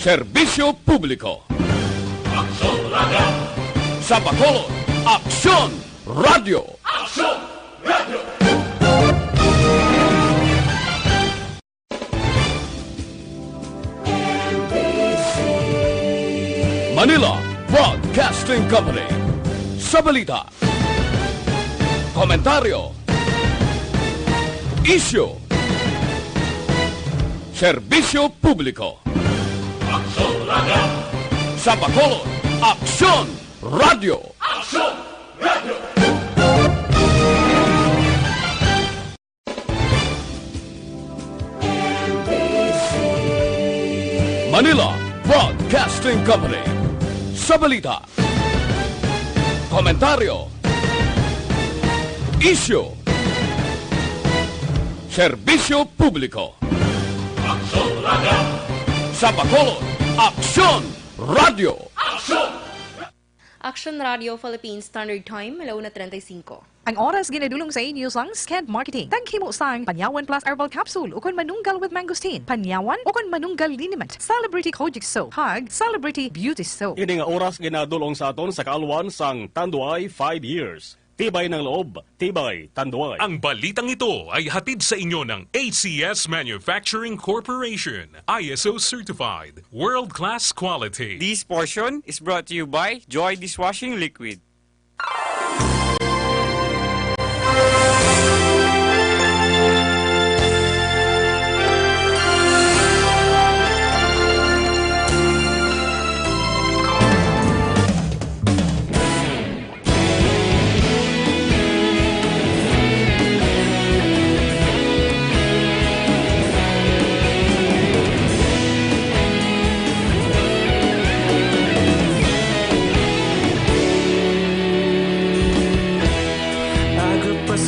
Serbisyo Publiko. Aksyon Radio! Sa Bacolod, Aksyon Radio! Aksyon Radio! Manila Broadcasting Company. Sa balita, komentaryo, isyu, serbisyo publiko. Aksyon Radio! Sa Bacolod, Aksyon Radio! Aksyon Radio! Manila Broadcasting Company. Sa balita, komentaryo, isyu, serbisyo publiko. Aksyon Radio! Sa Bacolod, Aksyon Radio! Aksyon! Action Radio Philippines Standard Time, 1:35. Ang oras ginadulong sa inyo sang Sked Marketing. Taghimo sang Panyawan Plus Herbal Capsule ukon manunggal with mangosteen. Panyawan ukon manunggal liniment. Celebrity Kojic Soap. Hug Celebrity Beauty Soap. Ini nga oras ginadulong sa aton sa kaalwan sang Tanduay 5 years. Tibay ng loob, tibay Tanduay. Ang balitang ito ay hatid sa inyo ng ACS Manufacturing Corporation, ISO certified, world-class quality. This portion is brought to you by Joy Dishwashing Liquid.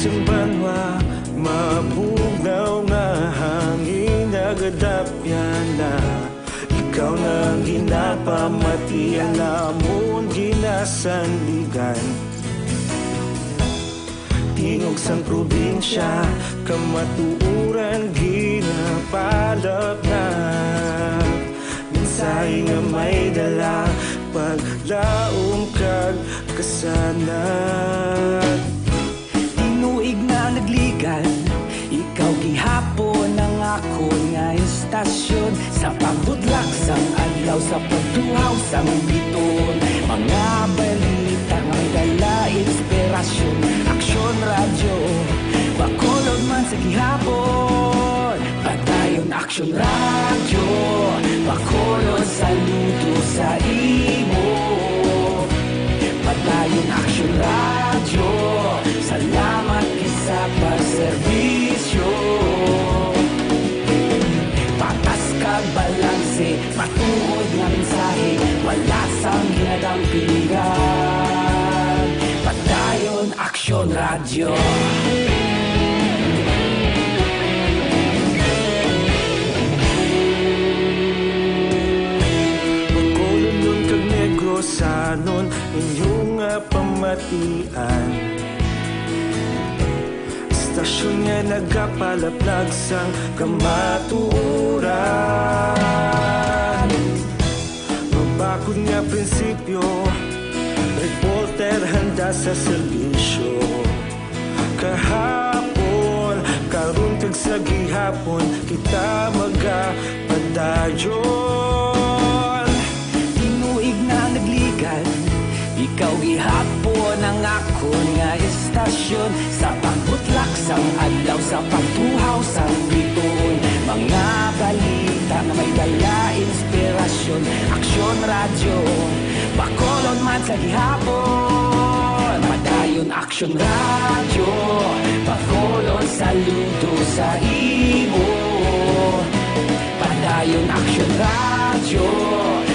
Banwa, mabugnaw nga hangin nagadapyan na. Ikaw nang ginapamatian namon ginasandigan. Tingog sang probinsya, kamatuuran ginapalap na. Minsay nga may dala, paglaom kag kasanat. Tinuig na nagligan, ikaw gihapon ang ako nga istasyon. Sa pagbutlak sang adlaw, sa pagtuhaw sang biton. Mga balita nga dala inspirasyon. Aksyon Radio, Bacolod man sa gihapon. Padayon Aksyon Radio, Bacolod saludo sa imo. Padayon Aksyon Radio, salamat sa pagserbisyo. Patas kag balanse, matuod nga mensahe, wala sang ginadampingan. Padayon Aksyon Radio. Bacolod nun kag Negros sanon inyong pamatian. Stasyon nga nagapalaplag sang kamatuuran. Mabakod nga prinsipyo, reporter handa sa serbisyo. Kahapon, karon kag sa gihapon, kita magapadayon. Tinuig na nagligan, ikaw gihapon ang ako nga istasyon. Sa pagbutlak sang adlaw, sa pagtuhaw sang biton. Mga balita na may dala inspirasyon. Aksyon Radio, Bacolod man sa gihapon. Padayon Aksyon Radio, Bacolod saludo sa imo. Padayon Aksyon Radio,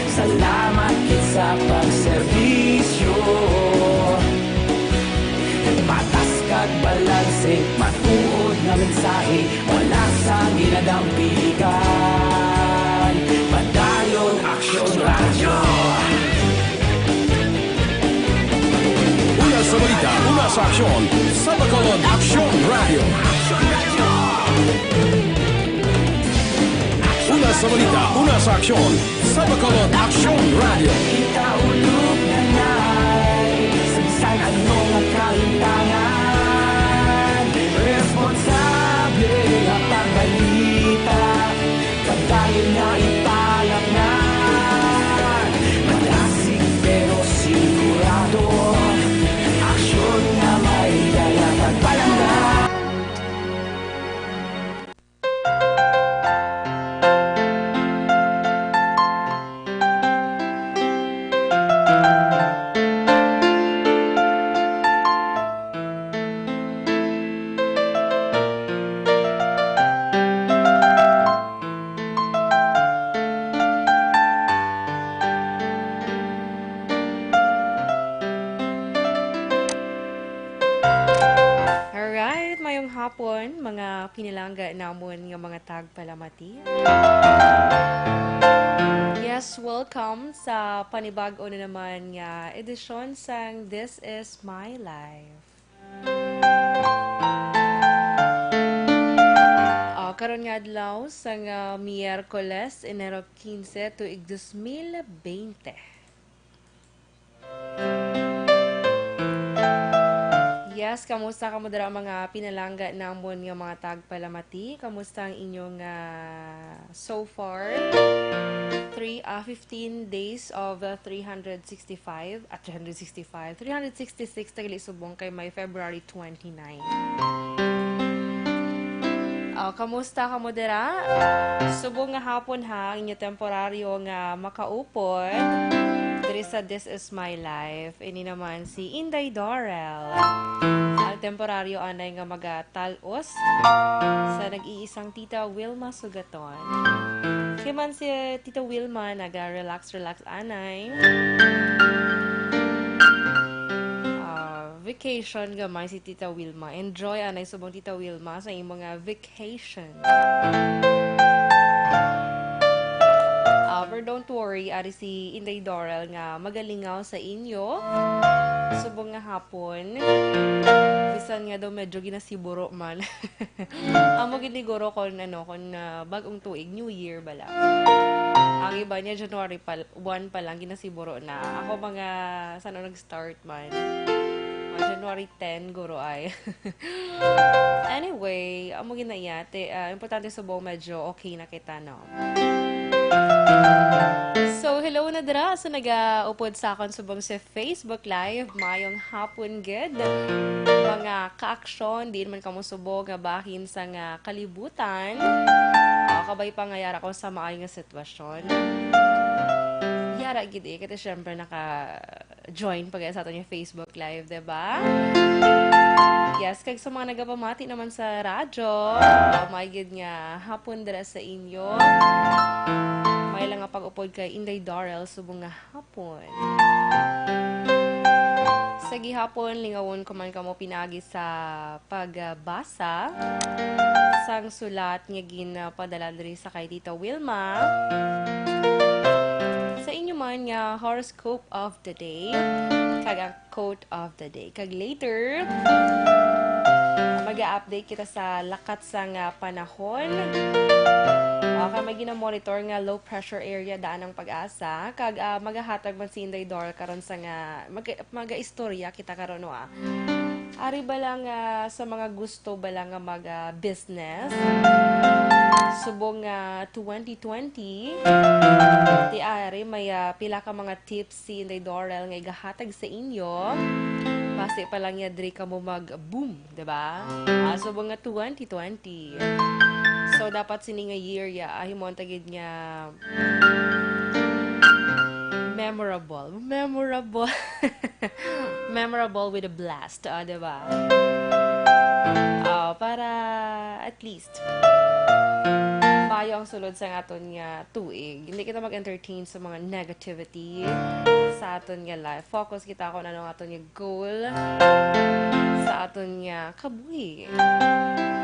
salamat kit sa pagserbisyo. Patas kag balanse, matuod nga mensahe, wala sang ginadampigan. Padayon Aksyon Radio. Una sa balita, una sa aksyon, sa Bacolod, Aksyon Radio! Una sa balita, una sa aksyon, sa Bacolod Aksyon Radio. Ikaulog na na'y sabisan anong nakahintangan. Responsable ang pagbalita, pagdayo na ipalak na. Malasig pero sigurado, aksyon na may dala pagpalangga. Alright, mayong hapon, mga pinilangga namon nga mga tagpalamati. Yes, welcome sa panibago na naman nga edisyon sang This Is My Life. Karon nga adlaw sang Miyerkules, Enero 15 tuig 2020. Yes, kamusta ka mo dira mga pinalangga namon nga mga tagpalamati? Kamusta ang inyong so far? 15 days of 365 at 366 tagali subong kay may February 29. Kamusta ka mo dira? Subong nga hapon ha, inyo temporaryo nga makaupod diri sa This Is My Life. Ini naman si Inday Dorel. Ang temporaryo anay nga magatalos sa nag-iisang Tita Wilma Sugaton. Kaya man si Tita Wilma naga-relax anay. Vacation gamay si Tita Wilma. Enjoy anay subong Tita Wilma sa imong mga vacation. But don't worry, ari si Inday Dorel nga magalingaw sa inyo. Subong nga hapon. Bisan nga daw medyo ginasiburo man. Amo giniguro kon bagong tuig, New Year bala. Ang iba niya January 1 pa lang ginasiburo na. Ako mga saan nag-start man. January 10 guro ay. Anyway, amo ginayate, importante subong medyo okay na kita no. So, hello na dira sa nag-upod sa akon subong sa Facebook Live. Mayong hapon gid. Mga ka-aksyon, di naman kamo subog nga bahin sa nga kalibutan. Kabay pangayara ko sa maayong nga sitwasyon. Yara gid kasi syempre naka-join pag sa aton yung Facebook Live, diba? Yes, kag sa mga nagapamati naman sa radyo, may gid nga hapon dira sa inyo. May lang nga pag-upod kay Inday Dorel subong nga hapon. Sa gihapon, lingawon ko man kamo pinagi sa pagbasa sang sulat nga ginpadala diri sa kay Tita Wilma. Sa inyo man nga horoscope of the day, kag ang quote of the day. Kag later, mag-update kita sa lakat sang panahon. Kaya may ginamonitor nga low pressure area daan ng Pag-asa. Kag magahatag man si Inday Dorel karon sa nga maga-istorya kita karon Ari ba lang sa mga gusto ba lang nga mag-business? Subong 2020 ti ari may pila ka mga tips si Inday Dorel nga igahatag sa inyo. Base pa lang ya diri ka mo mag-boom, diba? Subong 2020. So, dapat sini nga year ahimon tagid nga memorable. Memorable with a blast, diba? Para at least payo ang sulod sa aton nga tuig. Hindi kita mag-entertain sa mga negativity sa aton nga life. Focus kita kung ano aton nga goal sa aton nga kabuhi.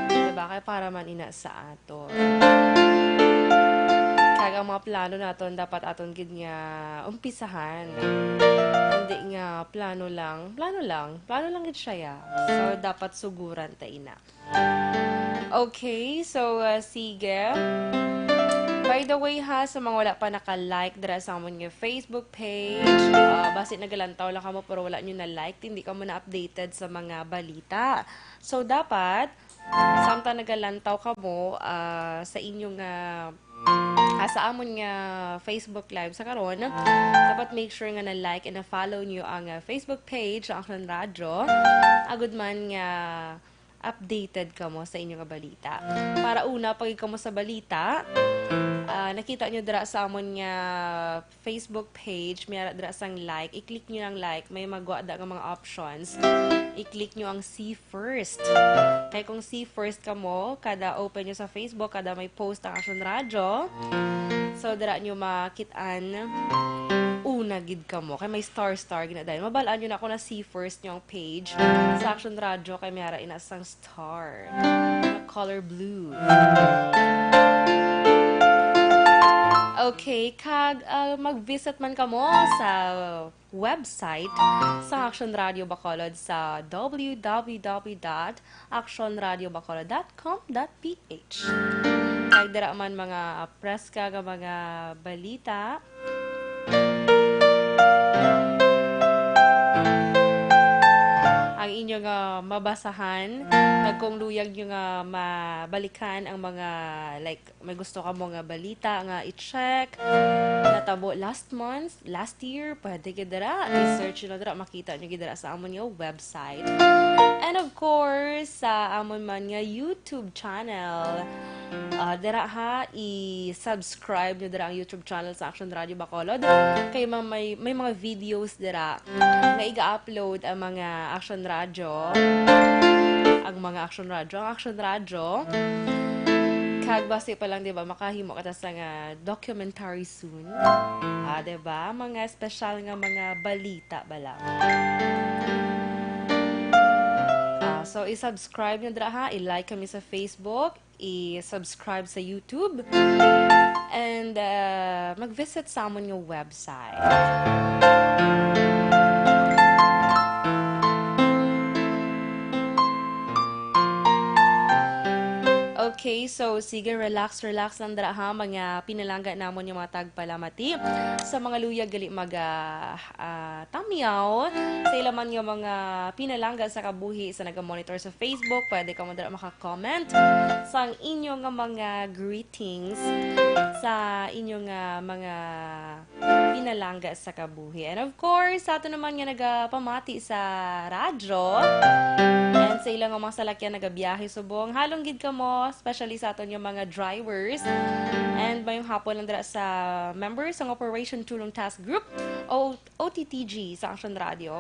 Diba? Kaya para man ina sa aton. Kaya ang mga plano naton dapat aton gid nga umpisahan. Hindi nga plano lang gid siya. So dapat suguran ta ina. Okay, so sige. By the way ha, sa mga wala pa naka-like dara sa amon nga Facebook page, basi nagalantaw lang ka mo pero wala nyo na-like, hindi ka mo na-updated sa mga balita. So dapat, samtang nagalantaw ka mo sa inyong sa amon nga Facebook Live sa karon, dapat make sure nga na-like and na-follow nyo ang Facebook page sa Action Radio. Agud man nga updated ka mo sa inyong balita. Para una, pag ikaw mo sa balita, nakita nyo dira sa amon nga Facebook page, may dira sang like, i-click nyo ang like, may magwa da nga mga options. I-click nyo ang see first. Kaya kung see first ka mo, kada open nyo sa Facebook, kada may post ang Action Radio, so dira nyo makitaan una gid ka mo. Kaya may star gina dahil. Mabalaan nyo na ako na see first nyo ang page sa Action Radio, kaya may hara inasang star. Color blue. Okay, kag mag-visit man ka mo sa website sa Action Radio Bacolod sa www.actionradiobacolod.com.ph. Kag dira man mga press ka nga mga balita. Ang inyong mabasahan, kung luyag nyo nga mabalikan ang mga, like, may gusto ka mo nga balita nga i-check, natabo last month, last year, pwede gidara, i-search nyo dara, makita nyo gidara sa amon nga website. And of course, sa amon man nga YouTube channel, dara ha, i-subscribe nyo dara ang YouTube channel sa Action Radio Bacolod. Kaya may mga videos dara na iga-upload ang mga Action Radio. Ang Action Radio. Kag base pa lang, diba, makahimo ka sa nga documentary soon. Diba? Mga special nga mga balita bala. So, i-subscribe nyo dra ha, i-like kami sa Facebook, i-subscribe sa YouTube, and mag-visit sa amon yung website. Okay, so sige, relax lang dara ha, mga pinalangga namon yung mga tagpalamati. Sa mga luyag gali tamyaw, sa ilaman yung mga pinalangga sa kabuhi sa naga-monitor sa Facebook, pwede ka mo dara maka-comment sa inyong mga greetings sa inyong mga pinalangga sa kabuhi. And of course, sa ato naman nga nagapamati sa radyo, and sa ilang mga salakyan nagabiyahe subong, halong gid ka mo, especially sa aton yung mga drivers. And mayong hapon lang dira sa members ng Operation Tulong Task Group o OTTG sa Action Radio.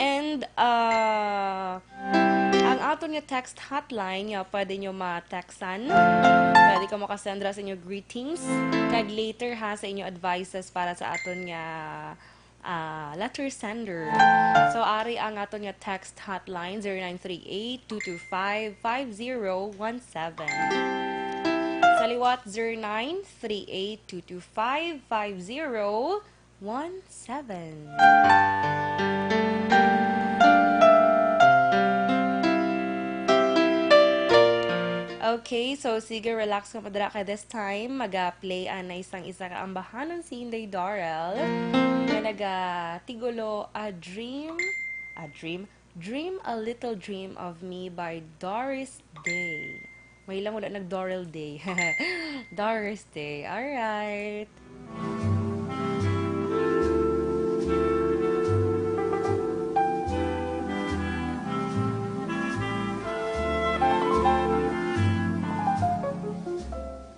And ang aton nga text hotline, pwede nyo ma-textan. Pwede ka makasend sa inyo greetings. Kag later ha sa inyo advices para sa aton nga letter sender. So, ari ang aton nga text hotline 0938-225-5017. Sa liwat 0938-225-5017. Okay, so sige, relax ka padra ka this time. Mag-play na isang ka ambahanan si Inday Darrell na naga-tigulo Dream a Little Dream of Me by Doris Day. May lang wala nag-Dorel Day. Doris Day. Alright.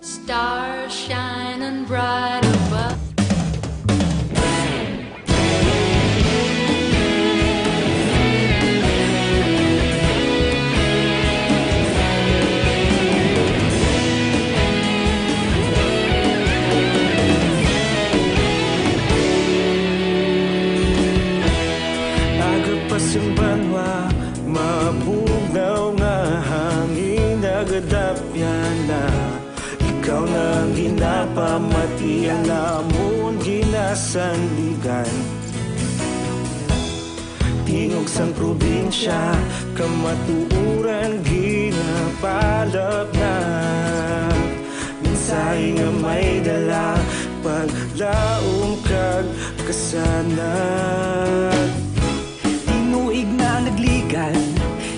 Stars shining bright above. Agapas yung banwa, mapugnaw nga hangin, nagadapyan na. Ikaw na ang ginapamatian namon ginasandigan. Tingog sang probinsya, kamatuuran ginapalap na. Say nga may dala paglaom kag kasanan. Tinuig na nagligan,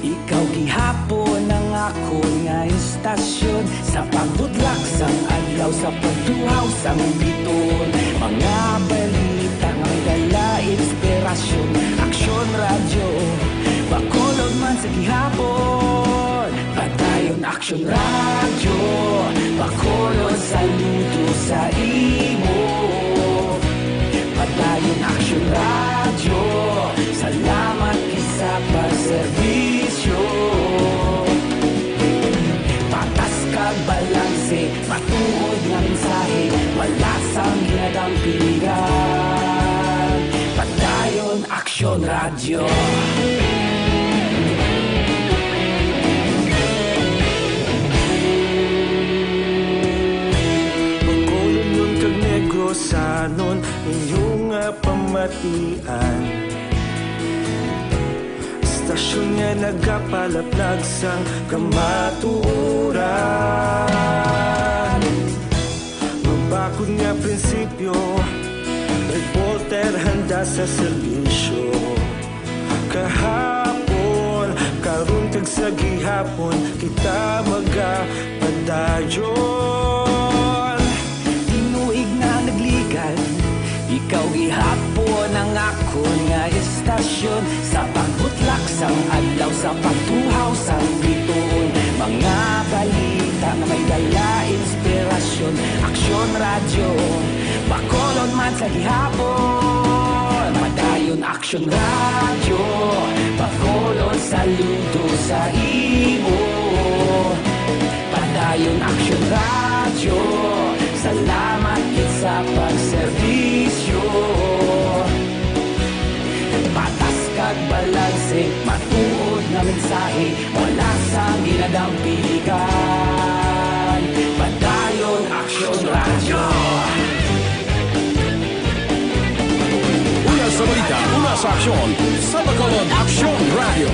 ikaw gihapon ang ako nga istasyon. Sa pagbutlak sang adlaw, sa pagtuhaw sang biton. Mga balita nga may dala inspirasyon. Aksyon radyo, bakulog man sa gihapon. Padayon aksyon radyo, bakulog saludo sa imo. Padayon aksyon radyo, salamat sa pagserbisyo. Patas kag balanse, matuod nga mensahe, wala sang ginadampiligan. Padayon aksyon radyo. Pagkulong nun kag negrosanon inyong pamatian. Stasyon nga nagapalaplag sang kamatuoran. Mabakod nga prinsipyo, reporter handa sa serbisyo. Kahapon, karon kag sa gihapon, kita magapadayon. Tinuig na nagligan, ikaw gihapon ang ako nga istasyon. Sa pagbutlak sang adlaw, sa pagtuhaw sang biton. Mga balita nga may dala inspirasyon. Aksyon radyo, bakolon man sa gihapon. Padayon aksyon radyo, bakolon saludo sa imo. Padayon aksyon radyo, salamat sa pagserbisyo. Patas kag balanse, matuod na mensahe, wala sa ginadampiligan. Padayon aksyon radyo. Una sa balita, una sa aksyon, sa Bacolod Aksyon Radio.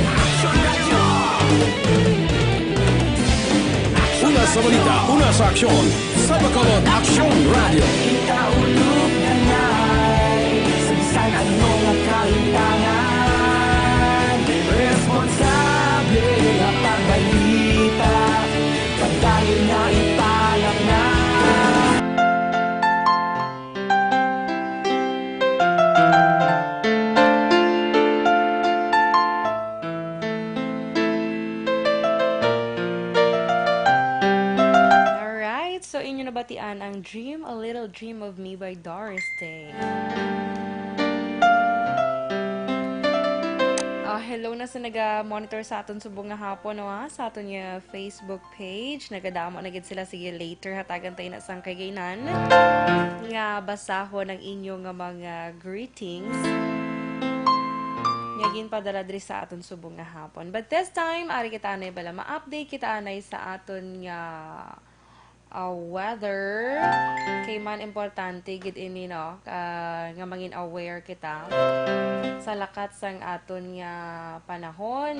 Una sa balita, una sa aksyon, sa Bacolod Aksyon Radio. Kita ulog na na'y sabisan anong nakahintangan. Responsable ang pagbalita, padayon na ipalak na. Alright, so inyo nabatian ang Dream, A Little Dream of Me by Doris Day. Hello na sa naga-monitor sa aton subong nga hapon sa aton nga Facebook page. Nagadamo na gid sila, sige later hatagan tayo na sang kagaynan nga basahon ang inyong nga mga greetings nga ginpadala diri sa aton subong nga hapon. But this time ari kita anay bala ma-update kita anay sa aton nga weather. Kay man importante gid ini no nga mangin aware kita sa lakat sang aton nga panahon.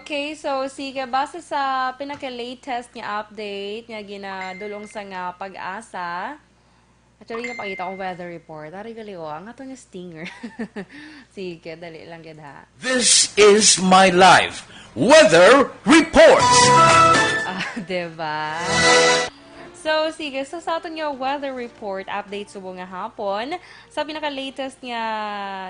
Okay, so sige, base sa pinaka-latest nga update nga ginadulong sa nga pag-asa. Actually, napakita kong weather report. Dari gali ang ato nga stinger. Sige, dali lang gid ha. This is my life. Weather reports. Diba? So, sige. So, sa aton nga weather report, update subo nga hapon. Sa pinaka-latest nga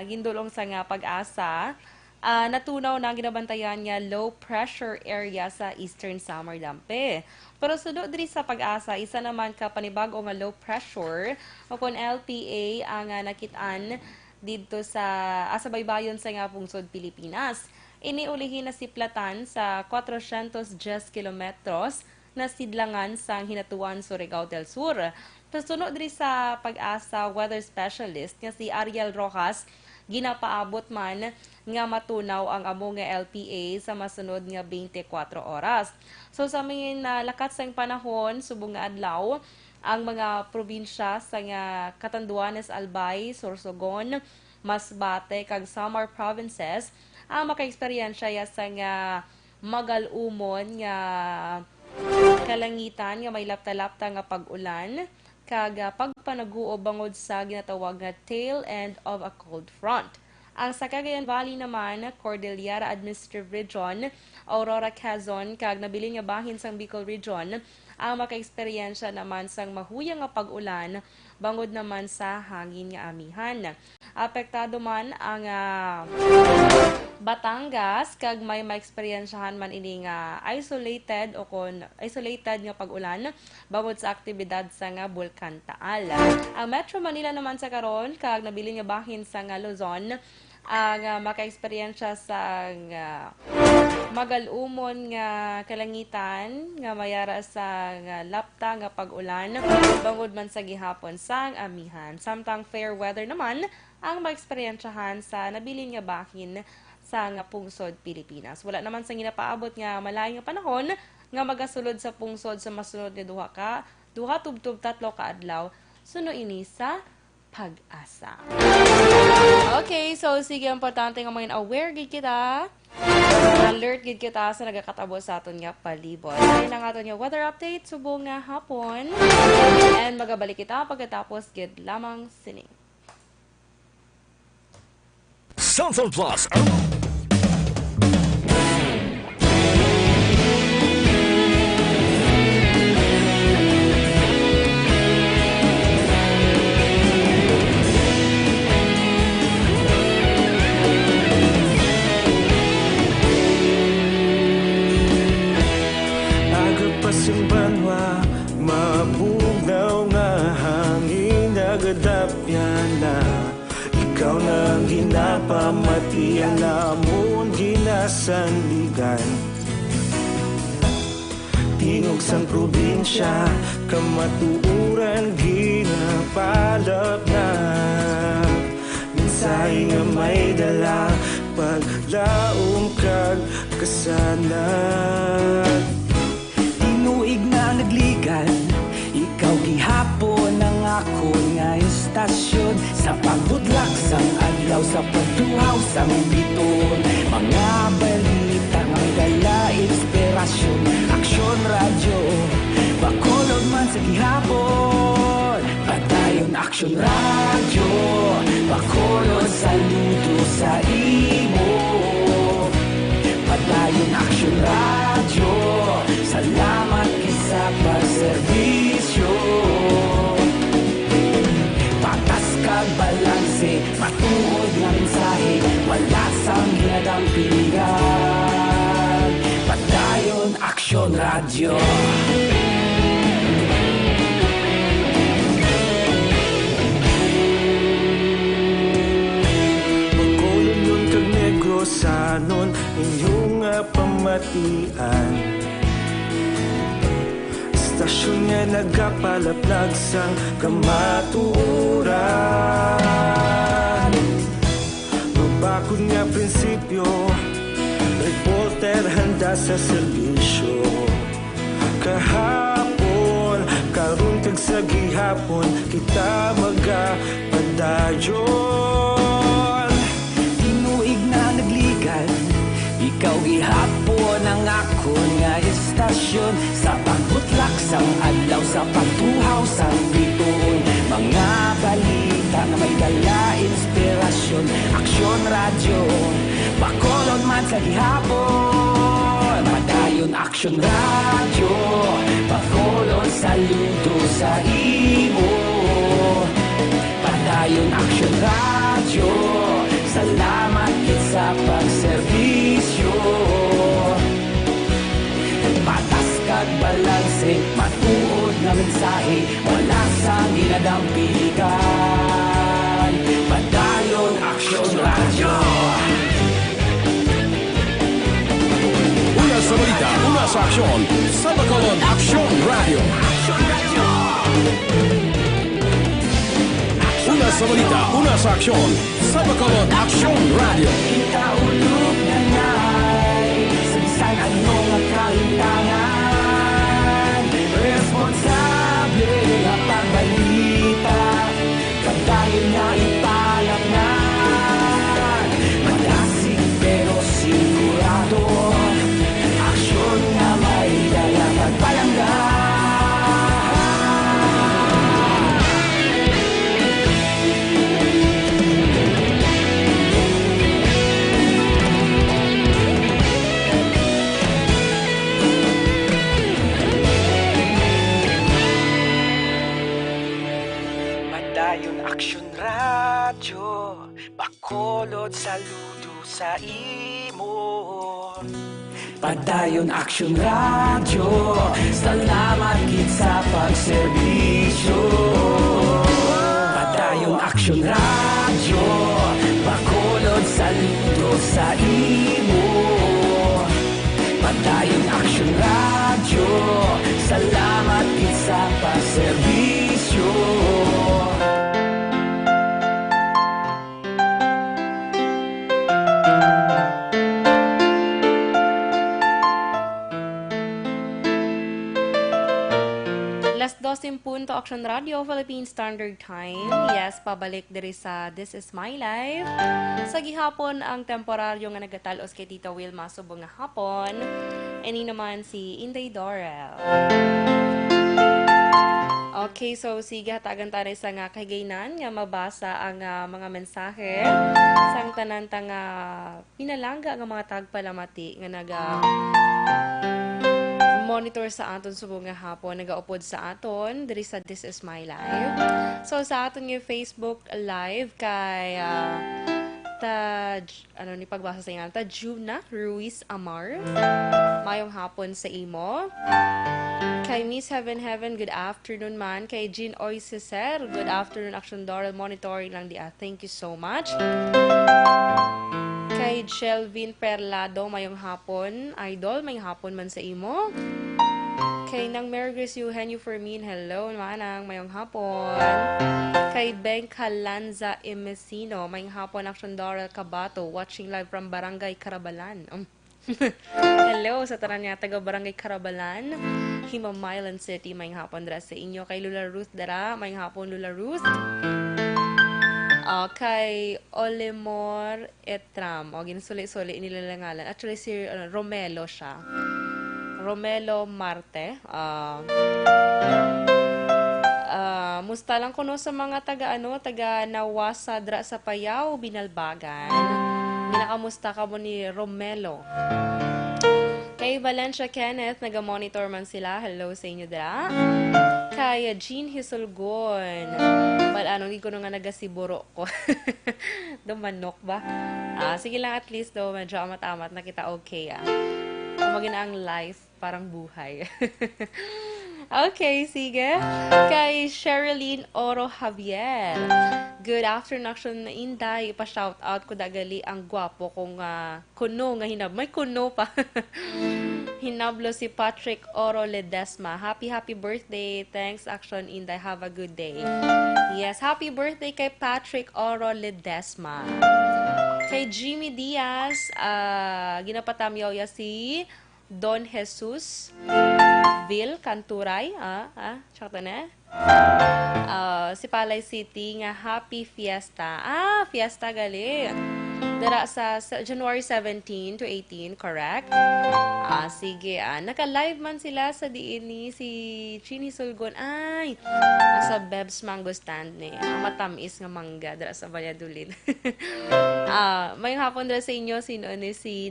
gindulong sa nga pag-asa, natunaw na ginabantayan nga low pressure area sa Eastern Samar Dampe. Pero sudo diri sa pag-asa, isa naman ka panibago nga low pressure o kon LPA ang nakitaan dito sa baybayon sa nga pungsod Pilipinas. Iniulihin na siplatan sa 410 kilometros na sidlangan sa Hinatuan, Surigao del Sur. Sunod diri sa pag-asa weather specialist nga si Ariel Rojas, ginapaabot man nga matunaw ang amo nga LPA sa masunod nga 24 oras. So sa mga lakat sang panahon subong nga adlaw, ang mga probinsya sa nga Catanduanes, Albay, Sorsogon, Masbate kag Samar provinces ang maka-eksperyensya sa nga magalumon nga kalangitan nga may lapta-lapta nga pag-ulan kag pagpanaguo bangod sa ginatawag nga tail end of a cold front. Ang sa Cagayan Valley naman, Cordillera Administrative Region, Aurora Quezon kag nabilin nga bahin sang Bicol Region ang maka-eksperyensya naman sang mahuyang nga pag-ulan bangod naman sa hangin nga amihan. Apektado man ang Batangas kag may maeksperiensyahan man ini nga isolated nga pag-ulan bangod sa aktibidad sa nga Bulkan Taal. Ang Metro Manila naman sa karon kag nabilin nga bahin sa nga Luzon ang maka-eksperyensya sa magalumon nga kalangitan nga mayara sa nga lapta nga pag-ulan bangod man sa gihapon sang amihan. Samtang fair weather naman ang maeksperiensyahan sa nabilin nga bahin sa nga pungsod Pilipinas. Wala naman sa ginapaabot nga malayo nga panahon nga magasulod sa pungsod sa masunod nga duha tubtub tatlo ka adlaw suno ini sa pag-asa. Okay, so sige, importante nga mga aware gid kita. Alert gid kita sa nagakatabo sa aton nga palibot. Ayun ang aton nga weather update subong nga hapon. And magabalik kita pagkatapos gid lamang sining. Samsung Plus. Simbanwa, mabugaw nga hangin nagadapyan na ikaw nang ginapamatian namon ginasandigan. Tingog sang probinsya, kamatuuran ginapalap na mensahe nga may dala, paglaom kag kasanan. Tinuig na nagligan, ikaw gihapon ang ako nga istasyon. Sa pagbudlak sang adlaw, sa pagtuhaw sang biton, mga balita nga dala inspirasyon. Aksyon radyo, bakolod man sa gihapon. Padayon aksyon radyo, bakolod saludo sa imo. Padayon aksyon radyo, salamat isa pagserbisyo. Patas kag balanse, matuod nga mensahe, wala sang hinadang pilihan. Padayon aksyon radyo. Pagkolon nun kag Negrosanon, inyong pamatian. Stasyon nga nagapalaplag sang kamatuuran. Mabakod nga prinsipyo, reporter handa sa serbisyo. Kahapon, karon kag sa gihapon, kita magapadayon. Tinuig na nagligan, ikaw gihapon ang ako nga istasyon. Sa pagbutlak sang adlaw, sa pagtuhaw sang biton, mga balita nga may dala inspirasyon. Aksyon radyo, bakolod man sa gihapon. Padayon aksyon radyo, bakolod saludo sa imo. Padayon aksyon radyo, salamat sa pagserbisyo. Patas kag balanse, matuod na mensahe, wala sang ginadang piligan. Padayon aksyon radyo. Una sa balita, una sa aksyon, sa Bacolod Aksyon Radio. Una sa balita, una sa aksyon, sa Bacolod Action Radio. Ikaulog na na'y Sabisan anong nakalintangan Responsable ang pagbalita Pagdahil na ipalaknan Malasig pero sigurado Aksyon na may dala pagpalanggan Padayon Aksyon Radyo Bacolod saludo sa imo Padayon Aksyon Radyo Salamat gid sa pagserbisyo Padayon Aksyon Radyo Bacolod saludo sa imo Padayon Aksyon Radyo Salamat gid sa pagserbisyo Last 12 punto, Action Radio, Philippine Standard Time. Yes, pabalik diri sa This Is My Life. Sa gihapon, ang temporaryo nga nagatalos kay Tita Wilma subong nga hapon. Ini naman si Inday Dorel. Okay, so sige, hatagan tayo sa nga kagaynan nga mabasa ang mga mensahe sang tanan nga pinalangga nga mga tagpalamati nga monitor sa aton subong nga hapon nagaupod sa aton diri sa This Is My Life. So sa aton nga Facebook live kay ni pagbasa sa inyo ta Juna Ruiz Amar. Mayong hapon sa imo. Kay Miss Heaven, good afternoon man. Kay Jean Oiseser, good afternoon. Action Doral monitoring lang di thank you so much. Kay Shelvin Perlado, mayong hapon. Idol, mayong hapon man sa imo. Kay Nang Mary Grace Eugenio Fermin, hello, manang, mayong hapon. Kay Ben Calanza Emesino, mayong hapon. Action Doral Cabato, watching live from Barangay Carabalan. Hello sa tanan niya taga Barangay Carabalan, Himamaylan City, mayong hapon dara sa inyo. Kay Lula Ruth dara, mayong hapon Lula Ruth. Kay Olemor Etram, ginsuli-suli nilalangalan. Actually si Romelo siya. Romelo Marte. Musta lang kuno sa mga taga Nawasa dra sa Payao, Binalbagan. Binakamusta ka mo ni Romelo. Kay Valencia Kenneth, naga-monitor man sila. Hello sa inyo dra. Kay Jean Hisulgon. Hindi ko nga nagasiburo ko. Dumanok ba? Sige lang, at least daw medyo amat-amat na kita okay Maging ang life, parang buhay. Okay, sige. Kay Sherilyn Oro Javier. Good afternoon, Action Inday. Pa-shout out ko dagali ang gwapo kong kuno nga hinab. May kuno pa. Hinablo si Patrick Oro Ledesma. Happy birthday. Thanks, Action Inday. Have a good day. Yes, happy birthday kay Patrick Oro Ledesma. Kay Jimmy Diaz, ginapatamyaw ya si Don Jesus Vil Canturay, tsaka na. Si Palay City nga happy fiesta. Fiesta gali. Dara sa January 17 to 18, correct? Sige, naka-live man sila sa diin ni si Chini Sulgon. Sa Beb's Mango Stand ni. Matamis nga mangga dara sa Valladolid. May hapon dara sa inyo si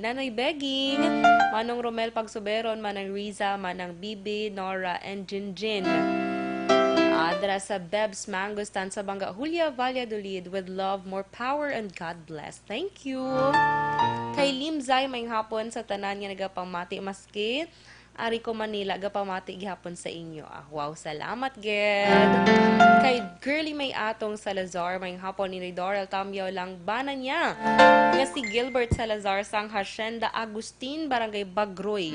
Nanay Begging, Manong Romel Pagsuberon, Manang Riza, Manang Bibi, Nora, and Jinjin. Dara sa Beb's Mango Stand sa Banga Julia, Valladolid. With love, more power, and God bless. Thank you. Kay Limzay, may hapon sa tanan nga nagapamati maski Arico Manila, gapamati gihapon sa inyo. Wow, salamat, Ged. Kay Girly May Atong Salazar, may hapon ni Dorel Tamyaw lang bana niya. Nga si Gilbert Salazar sang Hacienda Agustin, Barangay Bagroy,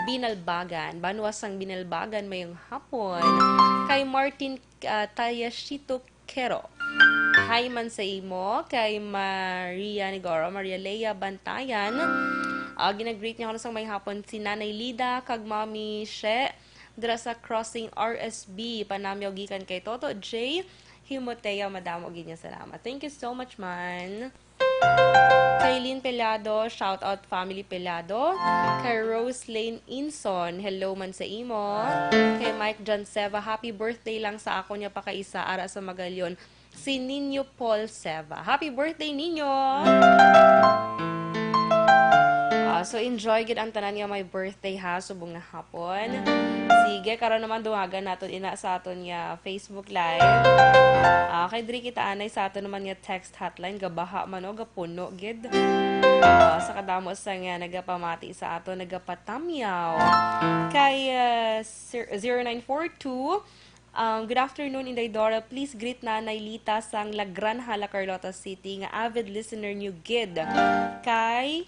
Binalbagan. Banuasang Binalbagan mayong hapon. Kay Martin Tayashito Kero. Hi man sa imo kay Maria Nigoro, Maria Leia Bantayan. Ginag-greet niya ako sa may hapon si Nanay Lida kag Mami She dira sa Crossing RSB panamyaw gikan kay Toto J Himotea, madamo gid niya salamat. Thank you so much man. Kay Lynn Pelado, shout out family Pelado. Kay Rose Lane Inson, hello man sa imo. Kay Mike John Seva, happy birthday lang sa ako niya pa kaisa ara sa Magalyon. Si Ninyo Paul Seva. Happy birthday Ninyo! So enjoy gid ang tanan nga my birthday ha, subong nga hapon. Sige, karon naman duwagan naton ina sa aton nga Facebook Live. Kay diri kita anay sa aton naman nga text hotline, gabaha man o gapuno gid. Sa kadamo sa nga nagapamati sa aton, nagapatamyaw. Kay 0942 good afternoon, Inday Dora. Please greet Nanay Lita sang La Granja, Carlota City nga avid listener niyo gid. Kay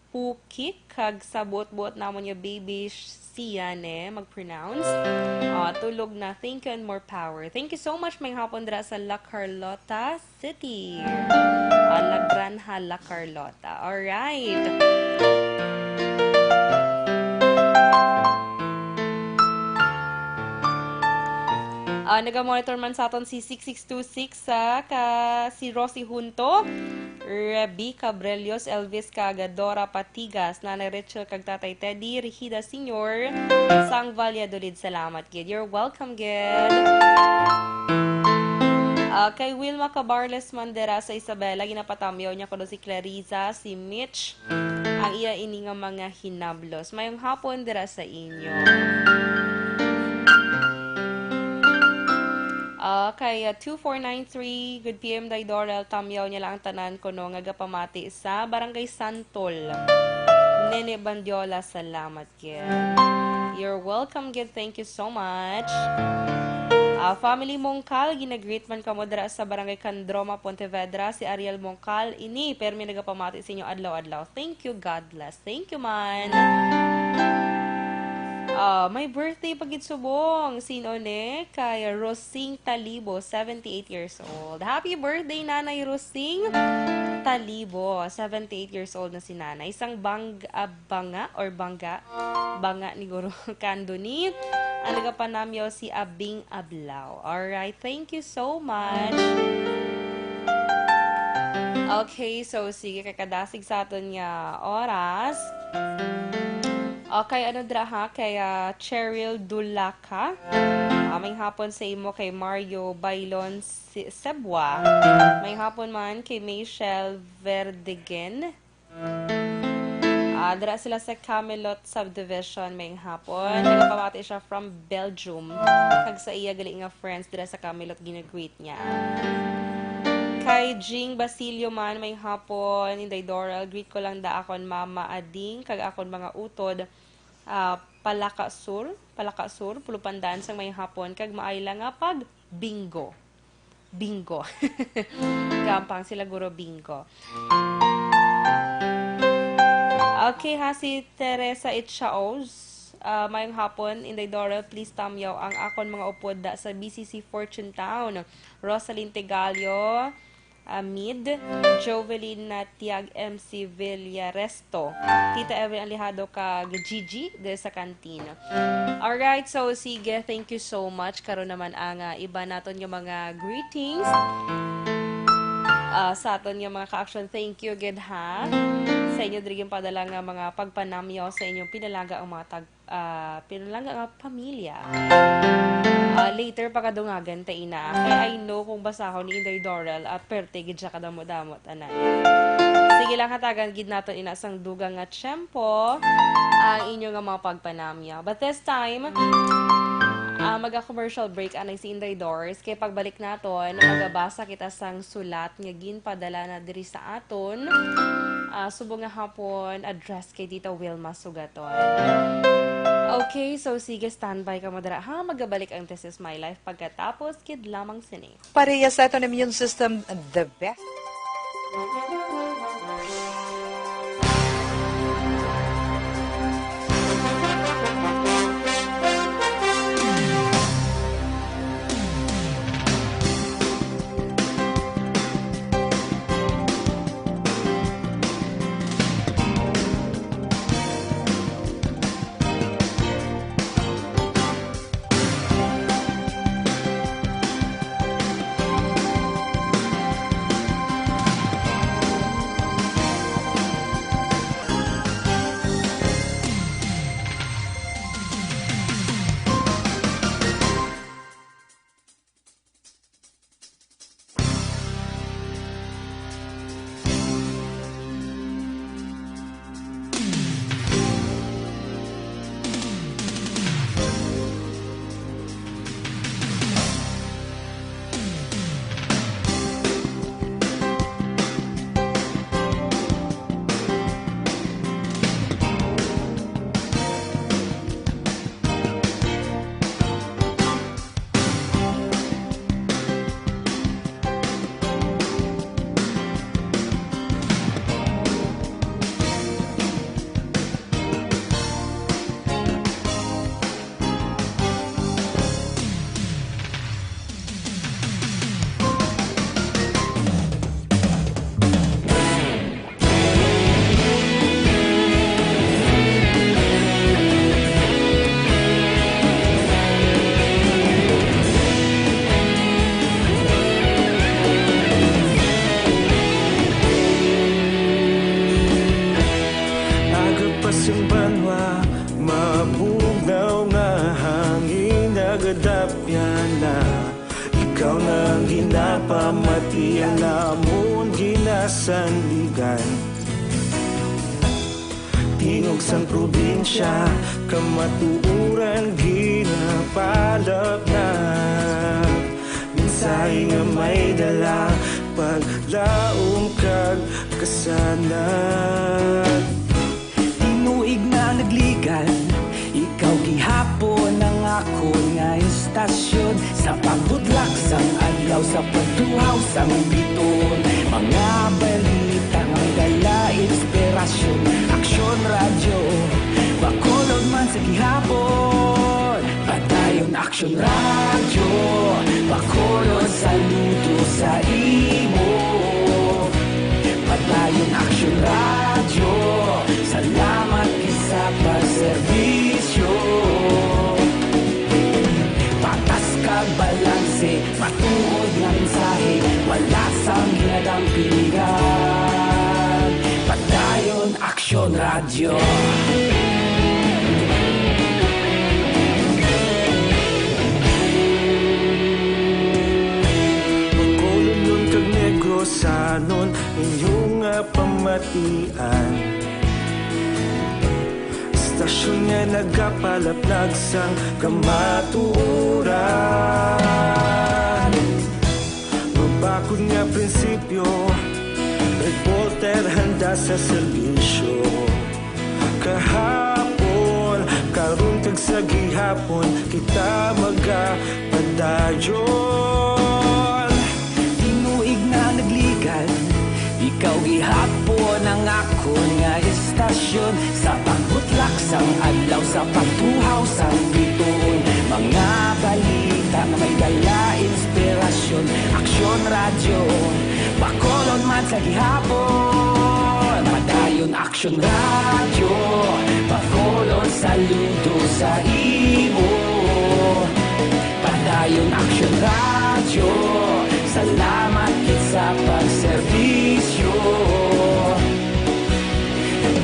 Pukik, kag sabot-bot namon yung baby siya mag-pronounce. Tulog na. Thank you and more power. Thank you so much, may hapon dira sa La Carlota City. La Granja, La Carlota. Alright. Naga-monitor man sa aton si 6626 si Rosie Junto, Rebi Cabrelios, Elvis Cagadora Patigas, Nanay Rachel kag Tatay Teddy, Regida Senior, Sang Valladolid, salamat gid. You're welcome gid. Kay Wilma Cabarles Mandera sa Isabela, ginapatamyaw niya ko si Clariza, si Mitch, ang iya ini nga mga hinablos. Mayong hapon dira sa inyo. Kay 2493, good PM Day Dorel, tamyaw niya lang ang tanan ko no, ngagapamati sa Barangay Santol. Nene Bandiola, salamat gid. You're welcome gid, thank you so much. Family Mongkal, ginagreet man ka mo dira sa Barangay Candroma, Pontevedra, si Ariel Mongkal, ini, permi nagapamati sa inyo adlaw-adlaw. Thank you, God bless. Thank you man. May birthday pagit subong. Sino ne? Kay Rosing Talibo, 78 years old. Happy birthday, Nanay Rosing Talibo. 78 years old na si Nanay. Isang banga ni Guru Kanduni. Ang nagapanamyaw si Abing Ablao. Alright, thank you so much. Okay, so sige, kakadasig sa aton nga oras. Okay, ano dra ha? Kay Cheryl Dulaka. May hapon sa imo kay Mario Bailon Sebwa. May hapon man kay Michelle Verdegen. Dra sila sa Camelot Subdivision. May hapon. Nagapamati siya from Belgium. Kag sa iya gali nga friends dra sa Camelot ginagreet niya. Kay Jing Basilio man, may hapon, Inday Doral, greet ko lang da akon Mama Ading, kag akon mga utod, Palakasur, Pulupandan, sang may hapon, kag maayla nga pag bingo. Gampang sila guro bingo. Okay ha, si Teresa Itchaos, mayong hapon, Inday Doral, please tamyaw ang akon mga upod da sa BCC Fortune Town. Rosalyn Tegalio, Amid, Jovelyn Natiag, MC Villaresto, Tita Evelyn Alihado kag Gigi de sa kantina. Alright, so sige, thank you so much. Karon naman ang iba naton yung mga greetings. Sa aton yung mga ka-action, thank you gid ha. Sa inyo driging padala nga mga pagpanamyo sa inyong pinalaga ang mga pinalaga ang pamilya. Later pagkadungagan ta ina. Kaya I know kung basahon ni Inday Dorel at perte gid siya kadamot-damot anan. Sige lang hatagan gid naton ina sang dugang nga tiyempo ang inyo nga mga pagpanamya. But this time maga-commercial break anay si Inday Doors. Kaya pagbalik naton, magabasa kita sang sulat nga ginpadala na diri sa aton. Subong nga hapon, address kay Tita Wilma Sugaton. Okay, so sige, standby ka mo dara. Magabalik ang This Is My Life pagkatapos kid lamang sini. Pareha sa aton immune system, the best. ikaw nang ginapamati ang namon ginasandigan. Tingog sang probinsya, kamatuuran ginapalap na. Minsay nga may dala, paglaom kag kasanag. Tinuig na nagligan, ikaw gihapon ang ako nga istasyon. Sa pagbudlak sang adlaw, sa pagtuhaw sang biton. Mga balita nga dala inspirasyon. Aksyon radyo, bakolod man sa gihapon. Padayon aksyon radyo, bakolod saludo sa imo. Padayon aksyon radyo, salamat kisa pagserbisyo. Patas kag balanse, matuod nga mensahe, wala sang ginadang piligan. Padayon aksyon radyo. Bakolod nun kag Negrosanon, inyong nga pamatian. Istasyon nga nagapalaplag sang kamatuuran. Mabakod nga prinsipyo, reporter handa sa serbisyo. Kahapon, karon kag sa gihapon, kita magapadayon. Tinuig na nagligan, ikaw gihapon ang ako nga istasyon. Sa pagbutlak sang adlaw, sa pagtuhaw sang biton. Mga balita na may dala inspirasyon. Aksyon radyo, bakolod man sa gihapon. Padayon aksyon radyo, bakolod saludo sa imo. Padayon aksyon radyo, salamat kit sa pagserbisyo.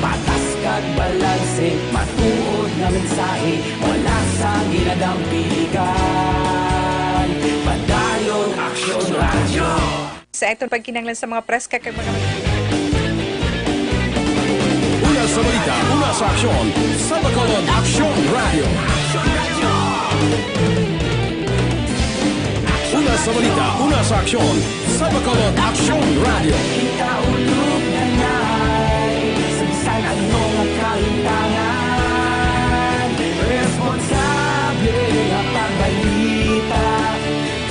Patas kag balanse, matuod nga mensahe, wala sang ginadang piligan. Padayon aksyon radyo. Sa itong pagkinanglan sa mga preska kag mga Una sa balita, una sa aksyon, sa Bacolod Aksyon Radio. Una sa balita, una sa aksyon, sa Bacolod Aksyon Radio. Kita ulog na na'y sa bisan anong ang kahintangan. Responsable nga pagbalita,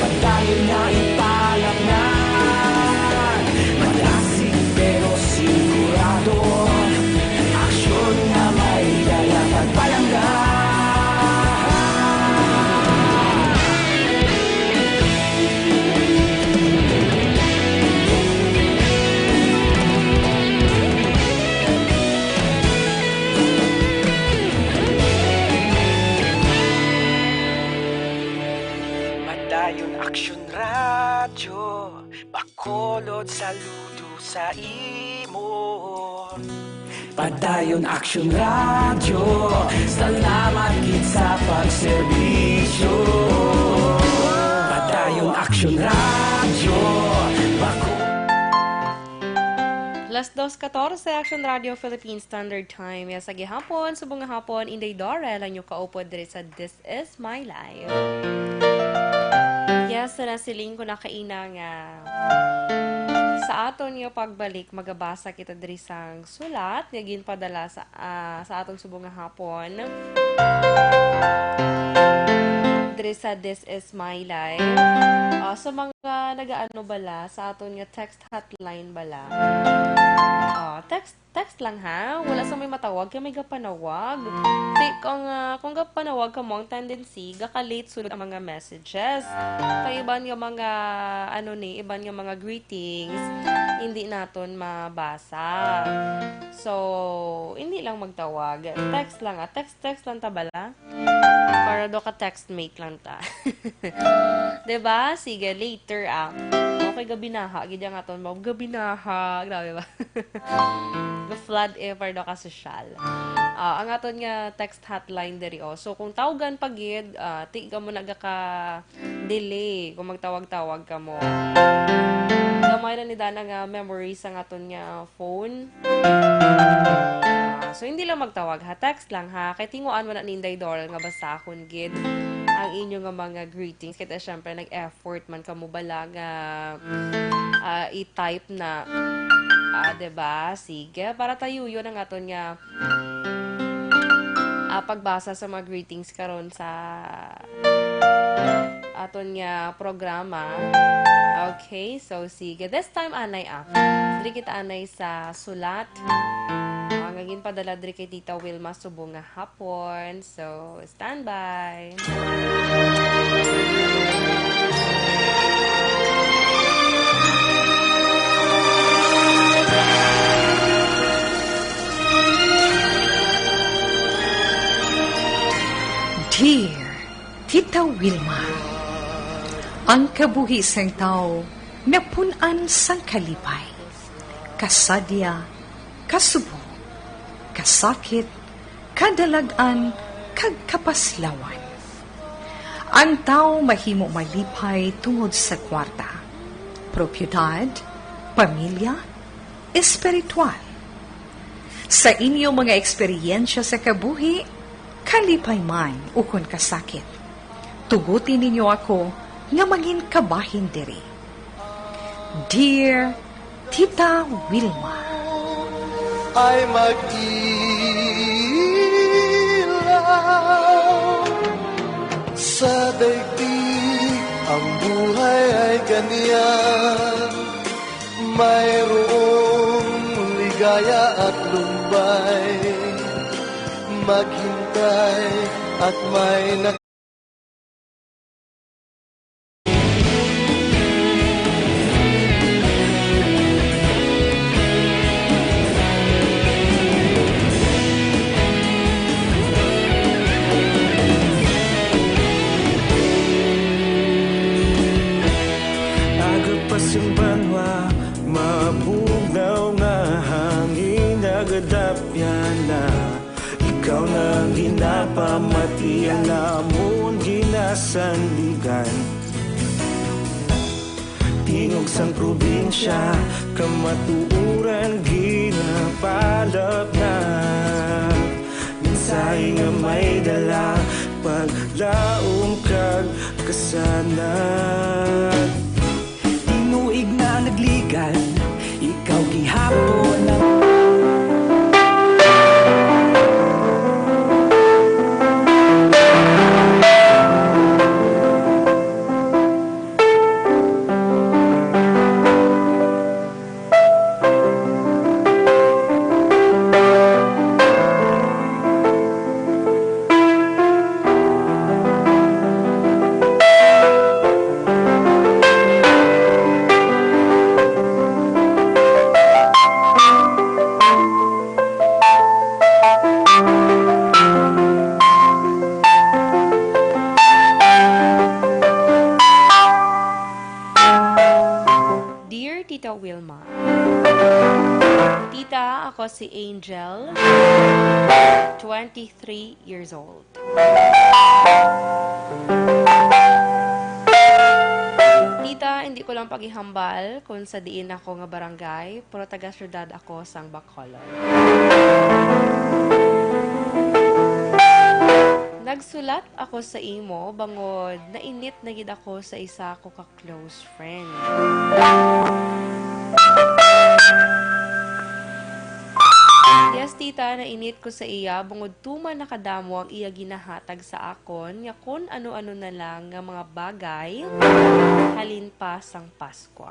padayon na ipalangnan. Malasig pero sigurado, aksyon nga may dalang pagpalanggan. Padayon aksyon radyo, bakolod saludo sa imo. Padayon aksyon radyo, salamat kit sa pagserbisyo. Padayon aksyon radyo, Las 2:14 Action Radio Philippine Standard Time. Yes, sa gihapon, subong nga hapon, Inday Dorel, ang yung kaupod diri sa This Is My Life. Yes, nasiling ko na kaina nga sa aton yung pagbalik, magabasa kita diri sang sulat, nga ginpadala sa aton subong nga hapon. Diri sa This Is My Life. Sa mga nagaano bala, sa aton nga text hotline bala. Text lang ha. Wala sa may matawag, kaya may gapanawag. Kung gapanawag ka mo, ang tendency, gaka-late sunod ang mga messages. Kaya iban yung mga, iban yung mga greetings, hindi naton mabasa. So, hindi lang magtawag. Text lang Text lang ta bala. Para do ka textmate lang ta. Diba? Sige, later Okay, gabi na ha. Gidya nga ton mo. Gabi na ha. Grabe ba? Ga-flood para do ka social. Ang aton nga text hotline diri o. So kung tawagan pagid, ti ka mo ka delay kung magtawag-tawag ka mo. Gamay na ni dana nga memory sa aton nga phone. So hindi lang magtawag ha, text lang ha. Kay tinguan mo na ni Inday Doral nga basahon gid ang inyo nga mga greetings. Kaya syempre nag-effort man ka mo bala nga i-type na. Diba? Sige, para tayo yun ang aton nga pagbasa sa mga greetings karon sa aton nga programa. Okay, so sige. This time, anay diri kita anay sa sulat. Ngagin padala diri kay Tita Wilma subong nga hapon. So, stand by. Dear Tita Wilma, ang kabuhi sang tao napunan sang kalipay, kasadya, kasubo, kasakit, kadalagan, kag kapaslawan. Ang tao mahimo malipay tungod sa kwarta, propiedad, pamilya, espiritual. Sa inyo mga eksperyensya sa kabuhi, kalipay man ukon kasakit. Tugutin ninyo ako nga mangin kabahin diri. Dear Tita Wilma, ay mag-ilaw sa daigdig, ang buhay ay ganyan. Mayroong ligaya at lumbay, maghintay at may Simbanwa, mabugnaw nga hangin nagadapyan na. Ikaw na ginapamatian namon ginasandigan. Tingog sang probinsya, kamatuuran ginapalap na. Minsay nga may dala, paglaong kag kasanat. Tinuig na nagligan, ikaw gihapon na Wilma. Tita, ako si Angel, 23 years old. Tita, hindi ko lang paghihambal kung sa diin ako nga barangay, pero taga-syudad ako sang Bacolod. Nagsulat ako sa imo, bangod nainit na gid ako sa isa ko ka-close friend. Yes, tita, nainit ko sa iya, bangod tuman nakadamo ang iya ginahatag sa akon, nga kung ano-ano na lang nga mga bagay, halin pa sang Pasko.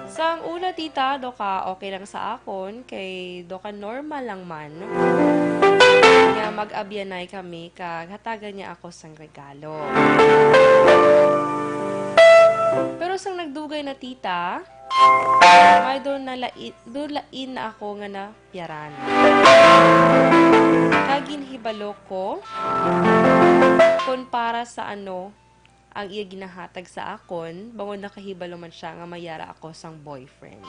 Sang una, tita, do ka okay lang sa akon, kay do ka normal lang man. Nga mag-abyanay kami, kag hatagan niya ako sang regalo. Pero sang nagdugay na, tita, may doon lain na ako nga na piyaran. Kagin hibalo ko kung para sa ano, ang iya ginahatag sa akon, bangon nakahibalo man siya nga mayara ako sang boyfriend.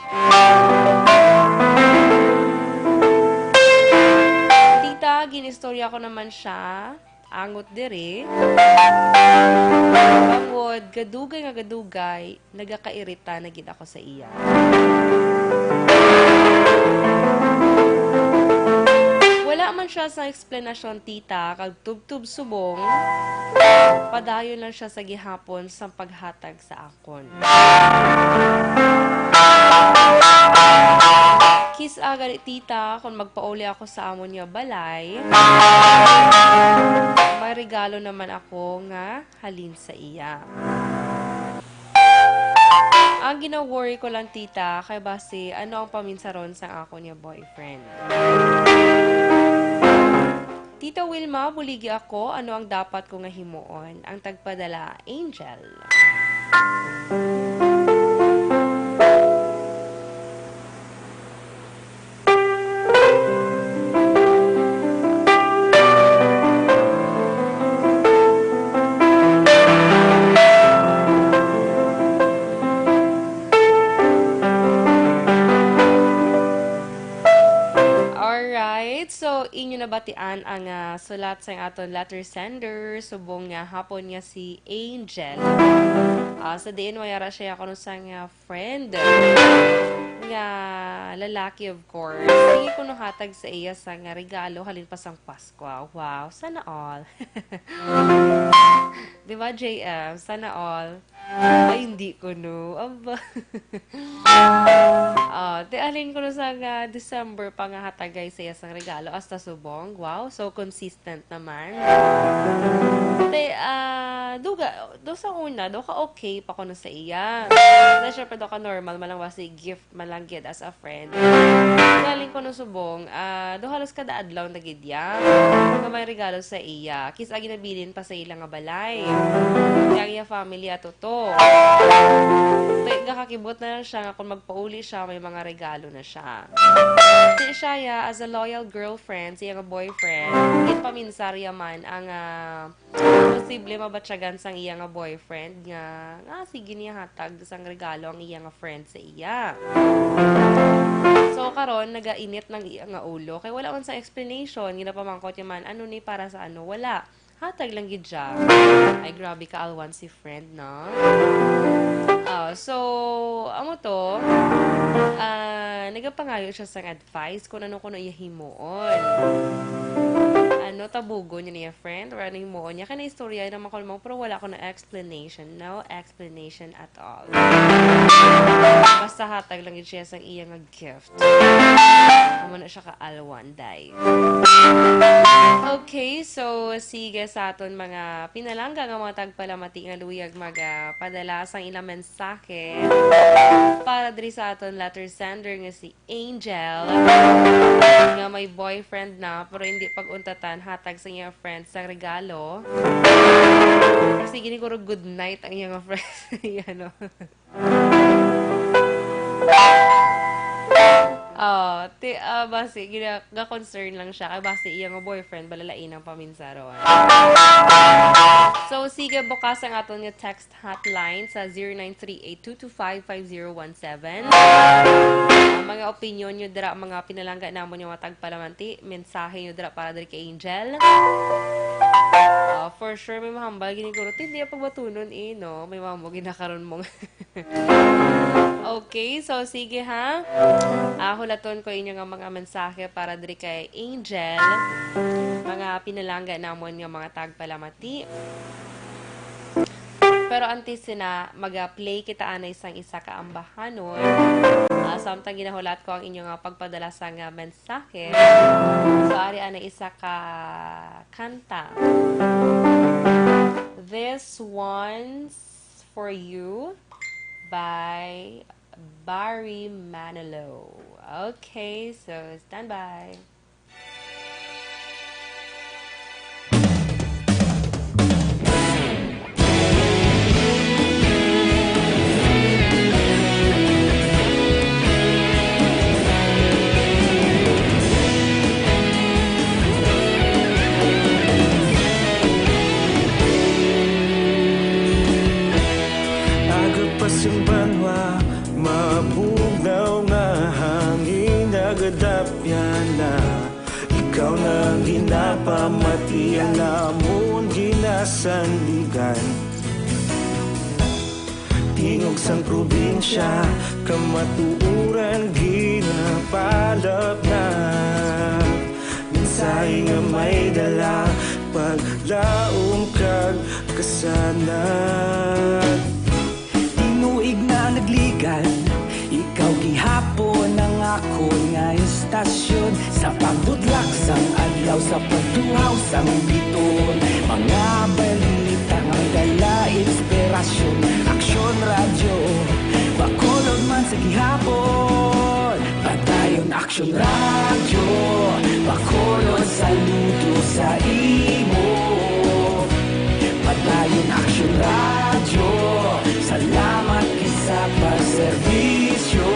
Tita, ginistorya ko naman siya, angot diri. Bangod, gadugay, nagakairita na gid ako sa iya. Wala man siya sa explanation, tita, kag tub-tub subong, padayon lang siya sa gihapon sa paghatag sa akon. Kiss agad tita, kung magpauli ako sa amon niya balay, may regalo naman ako nga halin sa iya. Ang gina-worry ko lang tita, kay base ano ang paminsaron sa ako niya boyfriend. Tita Wilma, buligi ako, ano ang dapat ko nga himuon? Ang tagpadala, Angel. So, inyo nabatian ang sulat sa aton letter sender. Subong nga hapon nga si Angel. Sa diin, mayara siya ako sang friend. Nga lalaki, of course. Sige ko hatag sa iya sa regalo halin pa sang Pasko. Wow, sana all. Diba, JM? Sana all. Ay, hindi ko no. Aba. Alin ko no sa December pa nga hatagay sa isang regalo. Hasta subong. Wow, so consistent naman. Do sa una, do ka okay pa ko na sa iya. Na syempre do ka normal, malang wasi gift, malang gid as a friend. Alin ko no subong, do halos kada adlaw na gid ya. Nga may regalo sa iya. Kis agi nabilin pa sa ilang nga balay. Yang iya family ato to. Gakakibot na lang siya nga kung magpauli siya, may mga regalo na siya. Si Shaya, as a loyal girlfriend, siya nga boyfriend, paminsarya man ang posible mabatsagan sang iya nga boyfriend nga sige niya hatag sang regalo ang iya nga friend sa iya. So karon nagainit ng iya nga ulo kay wala man sa explanation, ginapamangkot niya man ano ni para sa ano, wala. Hatag lang gid siya. Ay, grabe ka alwan si friend, no? So, amo to, nagapangayo siya sa advice kung ano iya himuon. Ano, tabugo niya niya friend or ano himuon niya. Kana istorya naman ko naman, pero wala ko na explanation. No explanation at all. Basta hatag lang gid siya sa iya nga gift. Amo na siya ka alwan, day. Okay, so sige sa aton mga pinalangga nga mga tagpalamati nga luyag magpadala sang ilang mensahe para diri sa aton letter sender nga si Angel nga may boyfriend na pero hindi pag-untatan hatag sa iyang friends sang regalo. Kasi gini ko good night ang iyang friends. Ano. Basi, ga-concern lang siya. Basi, iya nga boyfriend, balalain ang paminsaron. So, sige, bukas ang aton nga text hotline sa 0938-225-5017. Mga opinion nyo dira, mga pinalangga namon yung matag palamanti, mensahe nyo dira para diri kay Angel. For sure, may mahambal, giniguro, hindi yung pagbatunon no? May mamo, ginakaroon mong. Okay, so sige ha. Hulaton ko inyo nga mga mensahe para diri kay Angel. Mga pinalangga namon nga mga tagpalamati. Pero antes na mag-play kita anay sang isa ka ambahanon. Samtang ginahulat ko ang inyo nga pagpadala sa nga mensahe. So ari anay isa ka kanta. This one's for you by Barry Manilow. Okay, so stand by. Ti alamon ginasanligan Tingog sang probinsya Kamatuuran ginapalap na Minsay nga may dala Paglaom kag kasanag Tinuig na nagligan Ikaw gihapon ang ako nga istasyon Sa pagbudlak sang adlaw Sa pagtuhaw sang biton Mga balita nga dala inspirasyon Aksyon radyo Bakolod man sa gihapon Padayon aksyon radyo Bakolod saludo sa imo Padayon aksyon radyo Salamat kisa pagserbisyo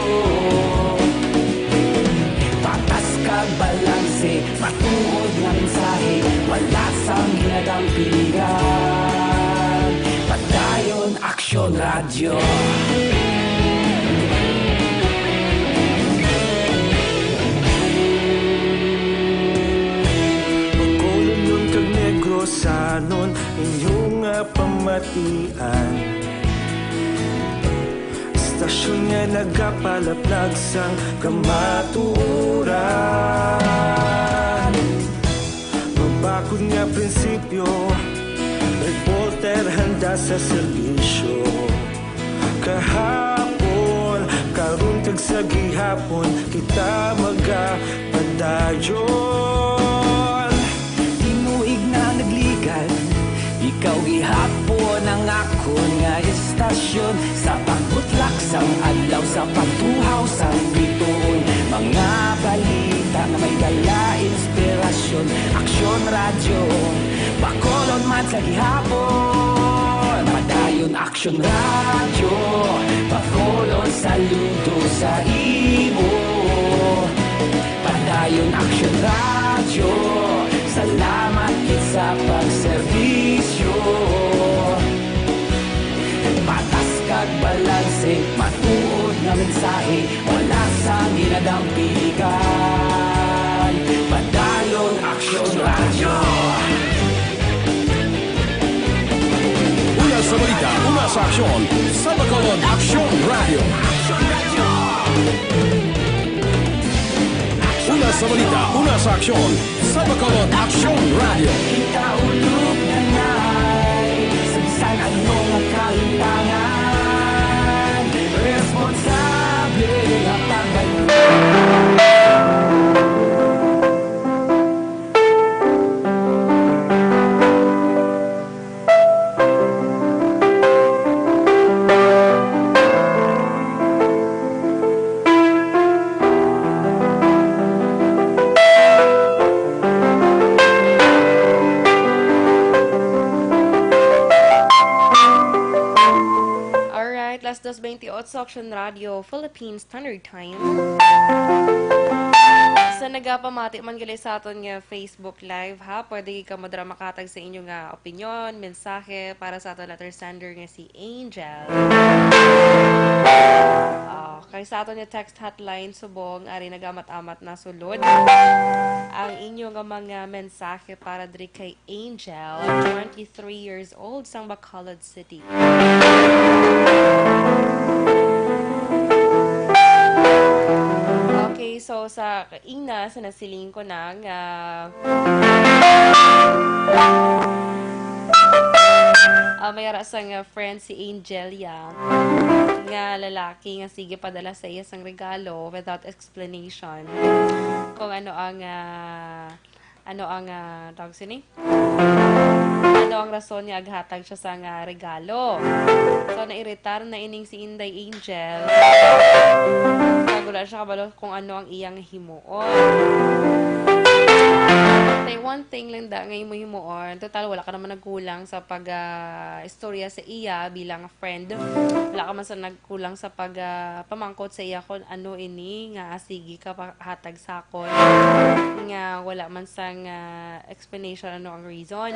Patas kag balanse Matuod nga mensahe Wala sang ginadang pilihan Padayon aksyon radyo Bakolod nun kag Negrosanon Inyong nga pamatian Istasyon nga nagapalaplag sang kamatuuran Mabakod nga prinsipyo Reporter handa sa serbisyo Kahapon, karun kag sa gihapon Kita magapadayon Tinuig na nagligan Ikaw gihapon ang ako nga istasyon Sa pagbutlak sang adlaw Sa pagtuhaw sang biton Mga balita na may dala inspirasyon Aksyon radyo Bakolod man sa gihapon Padayon aksyon radyo Bakolod saludo sa imo Padayon aksyon radyo Salamat kit sa pagserbisyo Patas kag balanse Matuod nga mensahe Wala sang ginadang piligan Padayon aksyon radyo Una sa balita, una sa aksyon, sa Bacolod Aksyon Radio. Una sa balita, una sa aksyon, sa Bacolod Aksyon Radio. Ikaulog na na'y Sa bisan anong ang kahintangan Responsable nga pagbayo Alas 2:28 sa Aksyon Radio, Philippines Standard Time. Sa nagapamati man gali sa aton nga Facebook Live ha, pwede ka madra makatag sa inyong nga opinion, mensahe para sa aton letter sender nga si Angel. Kay sa aton nga text hotline subong ari nagamat-amat na sulod. Ang inyong nga mga mensahe para diri kay Angel, 23 years old, sang Bacolod City. Okay, so sa ina sa nasiling ko na nga mayara sa nga friend si Angelia nga lalaki nga sige padala sa iya sang regalo without explanation kung ano ang tawag sini? Ano ang rason niya aghatag siya sa nga regalo. So, nairitar na ining si Inday Angel. Nagula siya kabalo kung ano ang iyang himuon. One thing lang da ngayon mo himuon. Total, wala ka naman nagkulang sa pag-istorya sa iya bilang friend. Wala ka man sa nagkulang sa pamangkot sa iya kung ano ini nga asigi ka hatag sakon. Nga wala man sang explanation ano ang reason.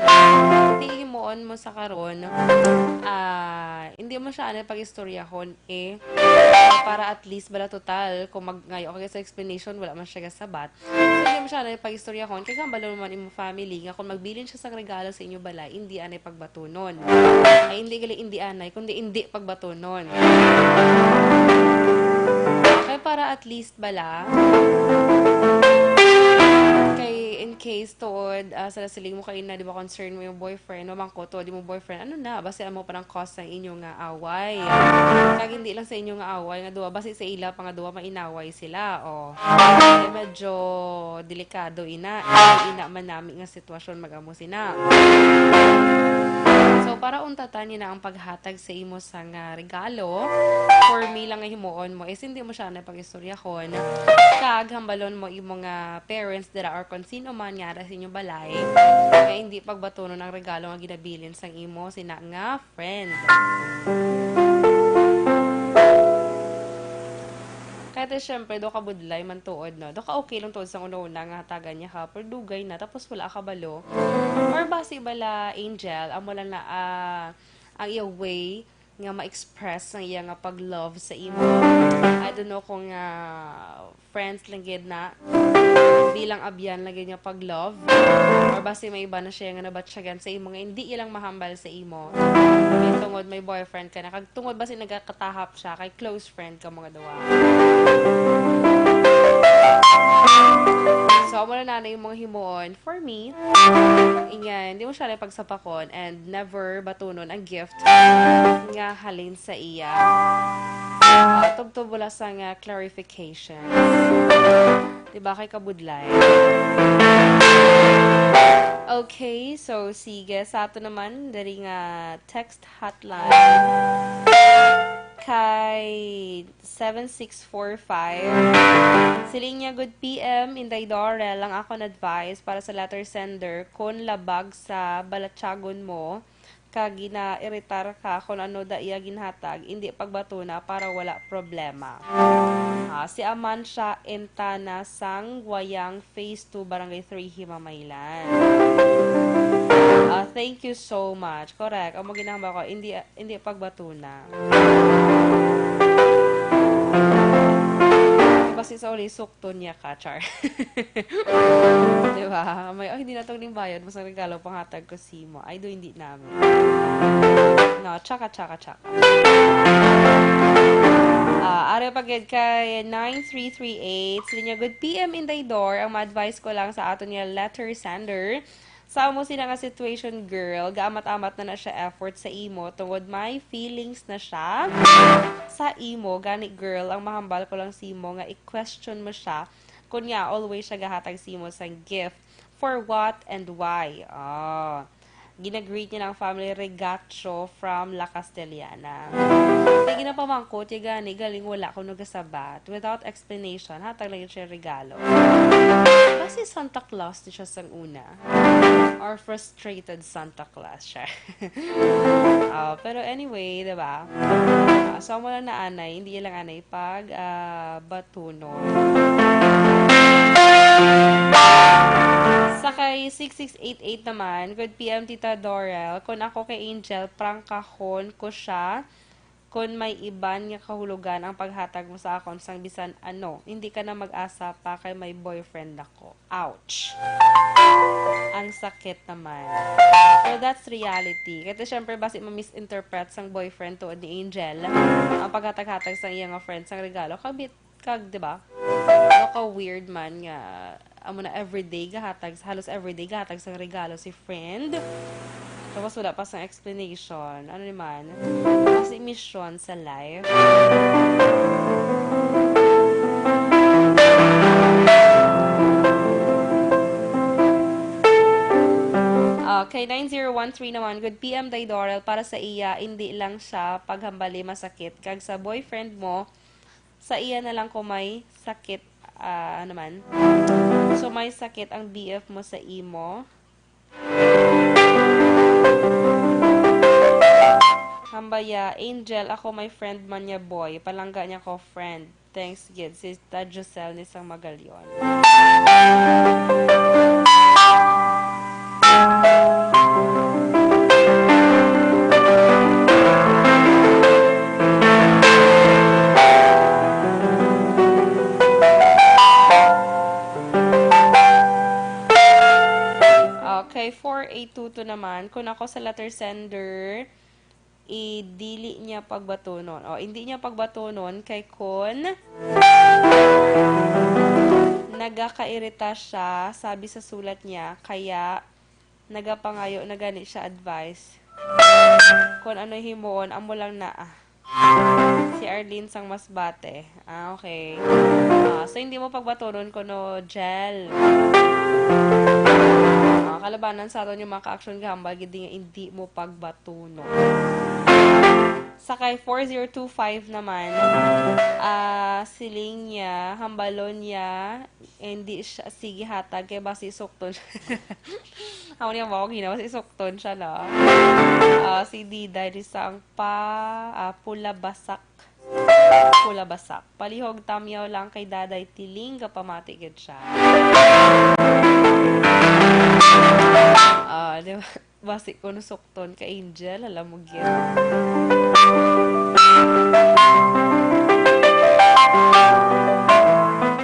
Hindi himuon mo sa karon. Hindi mo siya pag-istoryahon para at least bala total kung ngayon okay sa explanation wala man siya kasabat. So, hindi mo siya pag-istoryahon kaya bala naman imong family nga kung magbilin siya sa regalo sa inyo balay, hindi anay pagbatunon. Ay hindi gali hindi anay, kundi hindi pagbatunon. Kaya para at least bala, kay in case tuod sa siling mo kayo na, di ba, concern mo yung boyfriend, mamangko tuod mo boyfriend, ano na, basta mo pa ng cause ng inyong nga away. Kag hindi lang sa inyong nga away, nga duwa, basta sa ila pa nga duwa, mainaway sila, o. Kaya medyo delikado ina man namin nga sitwasyon mag-amo sina. So, para untatan niya na ang paghatag sa imo sa nga regalo, for me lang nga himuon mo, is hindi mo siya na pag-istoryahon. Kag, hambalon mo imo nga parents dira or kung sino man nga sa inyo balay, nga hindi pagbatunon ang regalo nga ginabilin sang imo sina nga friend. Kaya syempre, do ka budlay man tuod, no? Do ka okay lang tuod sa una-una nga hatagan niya ka, pero dugay na, tapos wala ka balo. Or basi bala, Angel, amo lang na ang iya way nga ma-express ang iya nga pag-love sa imo. I don't know kung friends lang gid na, bilang abyan lang gid nga pag-love. Or basi may iba na siya nga nabatsyagan sa imo nga hindi ilang mahambal sa imo. Kaya tungod may boyfriend ka na, kag tungod basi nagkatahap siya, kay close friend ka mga duwa. So, amo na yung mga himuon. For me, ingan, hindi mo siya na pagsapakon and never batunon ang gift nga halin sa iya. Tubtub wala sa nga clarification. Diba kay kabudlay? Okay, so sige, sa ato naman, dari nga text hotline kay 7645. Siling niya, good PM, Inday Dorel, lang ako na-advise para sa letter sender kung labag sa balatsagon mo, kag gina-iritar ka kung ano da iya ginhatag, hindi pagbatuna para wala problema. Si Amansya Entana sang Wayang Phase 2 Barangay 3 Himamaylan. Thank you so much. Correct. Ang ginahamba ko, hindi pagbatuna. Kasi sa uli, sukton niya ka, char. Diba? May, hindi na itong limbayad. Mas ang regalo, panghatag ko si mo. Ay, do, hindi namin. No, tsaka. Are pagid kay 9338. Sila niya, good PM Inday Door. Ang ma-advise ko lang sa ato niya letter sender. Sa mo sila nga situation, girl, gaamat-amat na siya effort sa imo tungod may feelings na siya sa imo, gani girl, ang mahambal ko lang si mo nga i-question mo siya kung nga always siya gahatag si mo sa gift, for what and why. Ginagreet niya ng family Regacho from La Castellana. Sige na pamangkot, gani galing wala ko nagasabat without explanation, hatag lang siya regalo. Kasi Santa Claus di siya sang una. Or frustrated Santa Claus siya. Pero anyway, diba? So, mo lang na anay, hindi lang anay pag batuno. Sa kay 6688 naman, good PM Tita Dorel, kung ako kay Angel, prangkahon ko siya kung may iban nga kahulugan ang paghatag mo sa akon sang bisan ano, hindi ka na mag-asa pa kay may boyfriend ako. Ouch! Ang sakit naman. So, that's reality. Kasi syempre, basi ma-misinterpret sang boyfriend to ni Angel ang paghatag-hatag sang iyang friend sang regalo. Diba? Weird man nga amo na everyday gahatag, halos everyday gahatag sang regalo si friend. Tapos wala pa sa explanation. Ano naman? Kasi mission sa life. Okay, 9013 naman. Good PM, Day Dorel. Para sa iya, hindi lang siya paghambali masakit. Kag sa boyfriend mo, sa iya na lang kung may sakit, naman. So, may sakit ang BF mo sa imo. Hambaya, Angel, ako may friend man niya boy. Palangga niya ko friend. Thanks, Gid. Si Giselle ni sang Magalyon. Tuto naman, kung ako sa letter sender, dili niya pagbatunon. O, hindi niya pagbatunon kay kun nagakairita siya, sabi sa sulat niya, kaya nagapangayo na gani siya advice. Kung ano himuon, amo lang na si Arlene sang Masbate. Okay. So, hindi mo pagbatunon kuno gel. Kalabanan sa aton yung mga ka-action gahambal, hindi mo pagbatunon. Sakay 4025 naman, siling niya, hambalon niya, hindi siya, sige hatag, kaya basi sukton. Ako niya ba, ginawa si sukton siya na. Si Diday, isang pula basak. Palihog tamyaw lang kay Daday Tiling, kapamatigid siya. Diba? Basi ko nusukton ka Angel, alam mo gyan.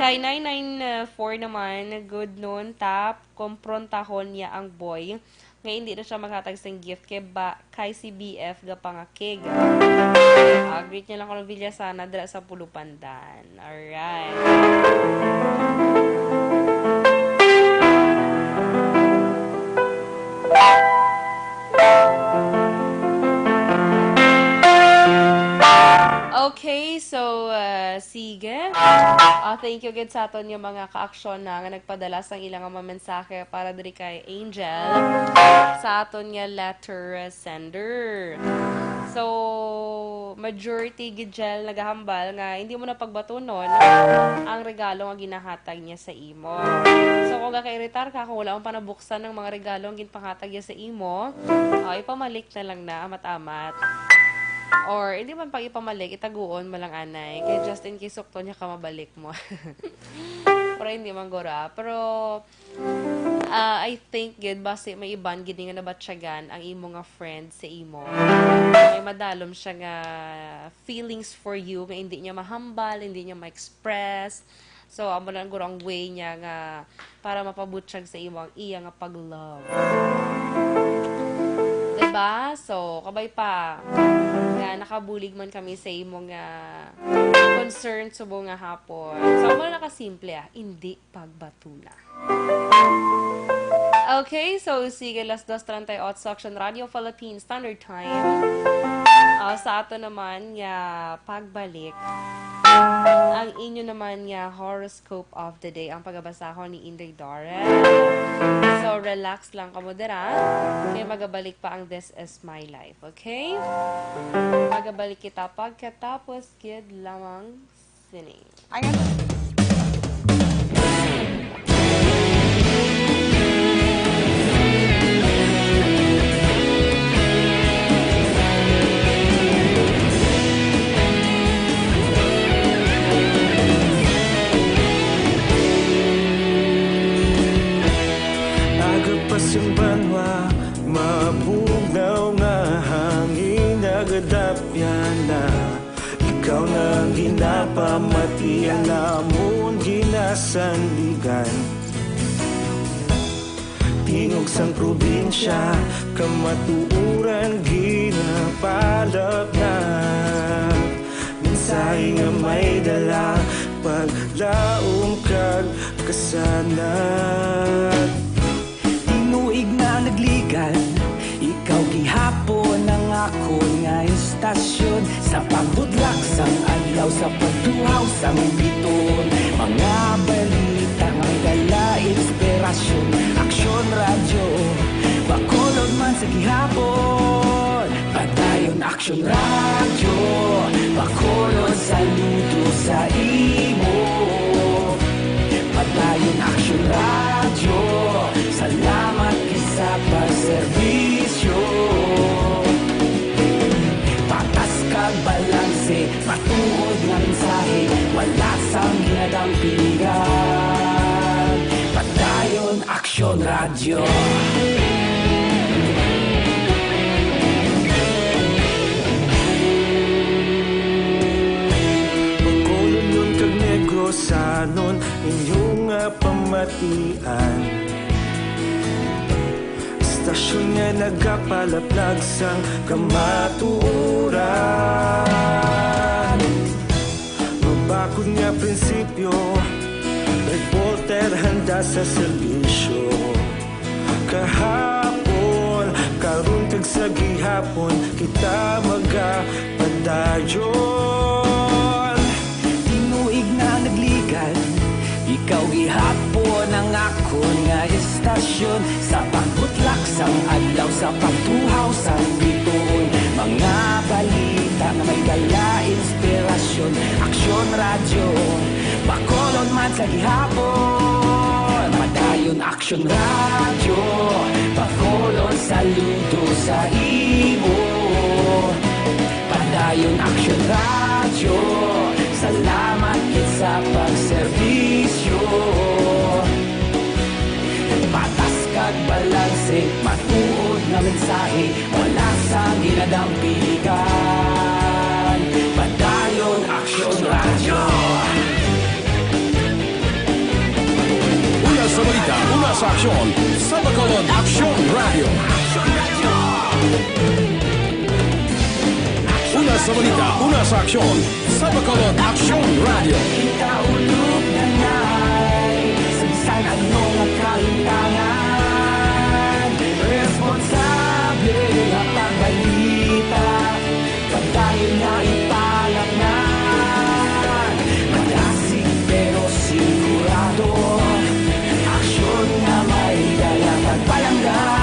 Kay 994 naman, good noon, tap, komprontahon niya ang boy. Ngayon hindi na siya maghatag sang gift kay si BF gapangakig. Greet niya lang ko ng Villa sana dala sa Pulupandan. Alright. Okay, so, sige. Thank you again sa aton yung mga ka-aksyon na nga nagpadala sang ilang mga mensahe para diri kay Angel sa aton nga letter sender. So, majority gidjel nagahambal nga hindi mo na pagbatunon ang regalo nga ginahatag niya sa imo. So, kung gakairitar ka, kung wala mong panabuksan ng mga regalo ang ginpanghatag niya sa imo, ipamalik na lang na amat-amat. Or, hindi man pag ipamalik, itaguon mo lang anay. Kaya just in case sukto niya ka mabalik mo. Pero hindi man gora. Pero, I think, good, basi may iban, gini nga nabatsyagan ang imo nga friend sa imo. May madalom siya nga feelings for you, nga hindi niya mahambal, hindi niya ma-express. So, amo lang guro ang way niya nga para mapabutsyag sa imo ang iya nga pag-love. Diba? So, kabay pa. Nga, nakabulig man kami sa imong concern subo nga hapon. So, mo na nakasimple hindi pagbatuna. Okay, so sige, las 2:38 sa Action Radio Philippines Standard Time. Sa ato naman nga pagbalik, ang inyo naman nga horoscope of the day, ang pagabasahon ni Inday Doren. So, relax lang ka mo dira. Kaya magabalik pa ang This Is My Life, okay? Magabalik kita pagkatapos kid lamang sining. Yung banwa, mabugnaw nga hangin nagadapyan na ikaw nang ginapamatian namon ginasandigan. Tingog sang probinsya, kamatuuran ginapalap na mensahe nga may dala, paglaom kag kasanat. Tinuig na nagligan, ikaw gihapon ang ako nga istasyon. Sa pagbudlak sang adlaw, sa pagtuhaw sang biton, mga balita nga dala inspirasyon. Aksyon radyo, bakolod man sa gihapon. Padayon Aksyon radyo, bakolod saludo sa imo. Padayon Aksyon radyo, salamat isa pa serbisyo. Patas kag balanse, matuod nga mensahe, wala sang ginadampingan. Padayon Aksyon radyo. Bakolod nun kag negosanon, inyong pamatian. Istasyon nga nagapalaplag sang kamatuuran. Mabakod nga prinsipyo, reporter handa sa serbisyo. Kahapon, karun kag sa gihapon, kita magapadayon. Tinuig na nagligan, ikaw gihapon ang akon nga istasyon. Sa pagbutlak sang adlaw, sa pagtuhaw sang bituon, mga balita na may dala inspirasyon. Aksyon radyo, Bacolod man sa gihapon. Padayon Aksyon radyo, Bacolod saludo sa imo. Padayon Aksyon radyo, salamat kit sa pagserbisyo. Patas kag balanse, matuod na mensahe, wala sa ginadampigan. Padayon Aksyon radyo. Una sa balita, una sa aksyon, sa Bacolod Aksyon Radio. Una sa balita, una sa aksyon, sa Bacolod Aksyon Radio. Kita ulog na ngay, sansan anong nakahintangan. Responsable na pagbalita, pagdayon na ipalaknan. Malasig pero sigurado, aksyon na may dala pagpalanggan.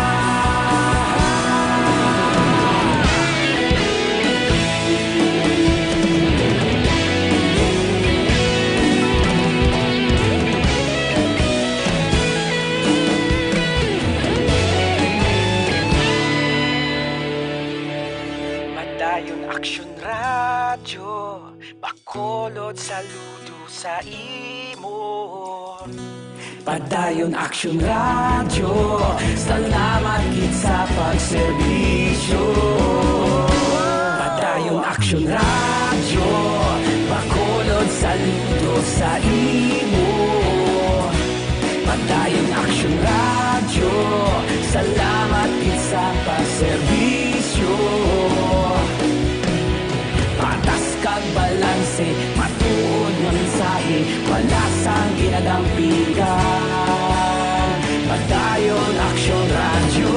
Padayon Aksyon radyo, Bacolod saludo sa imo. Padayon Aksyon radyo, salamat kit sa pagserbisyo. Padayon Aksyon radyo, Bacolod saludo sa imo. Padayon Aksyon radyo, salamat kit sa pagserbisyo. Patas kag balanse, matuod nga mensahe, wala sang ginadampigan. Padayon Aksyon radyo.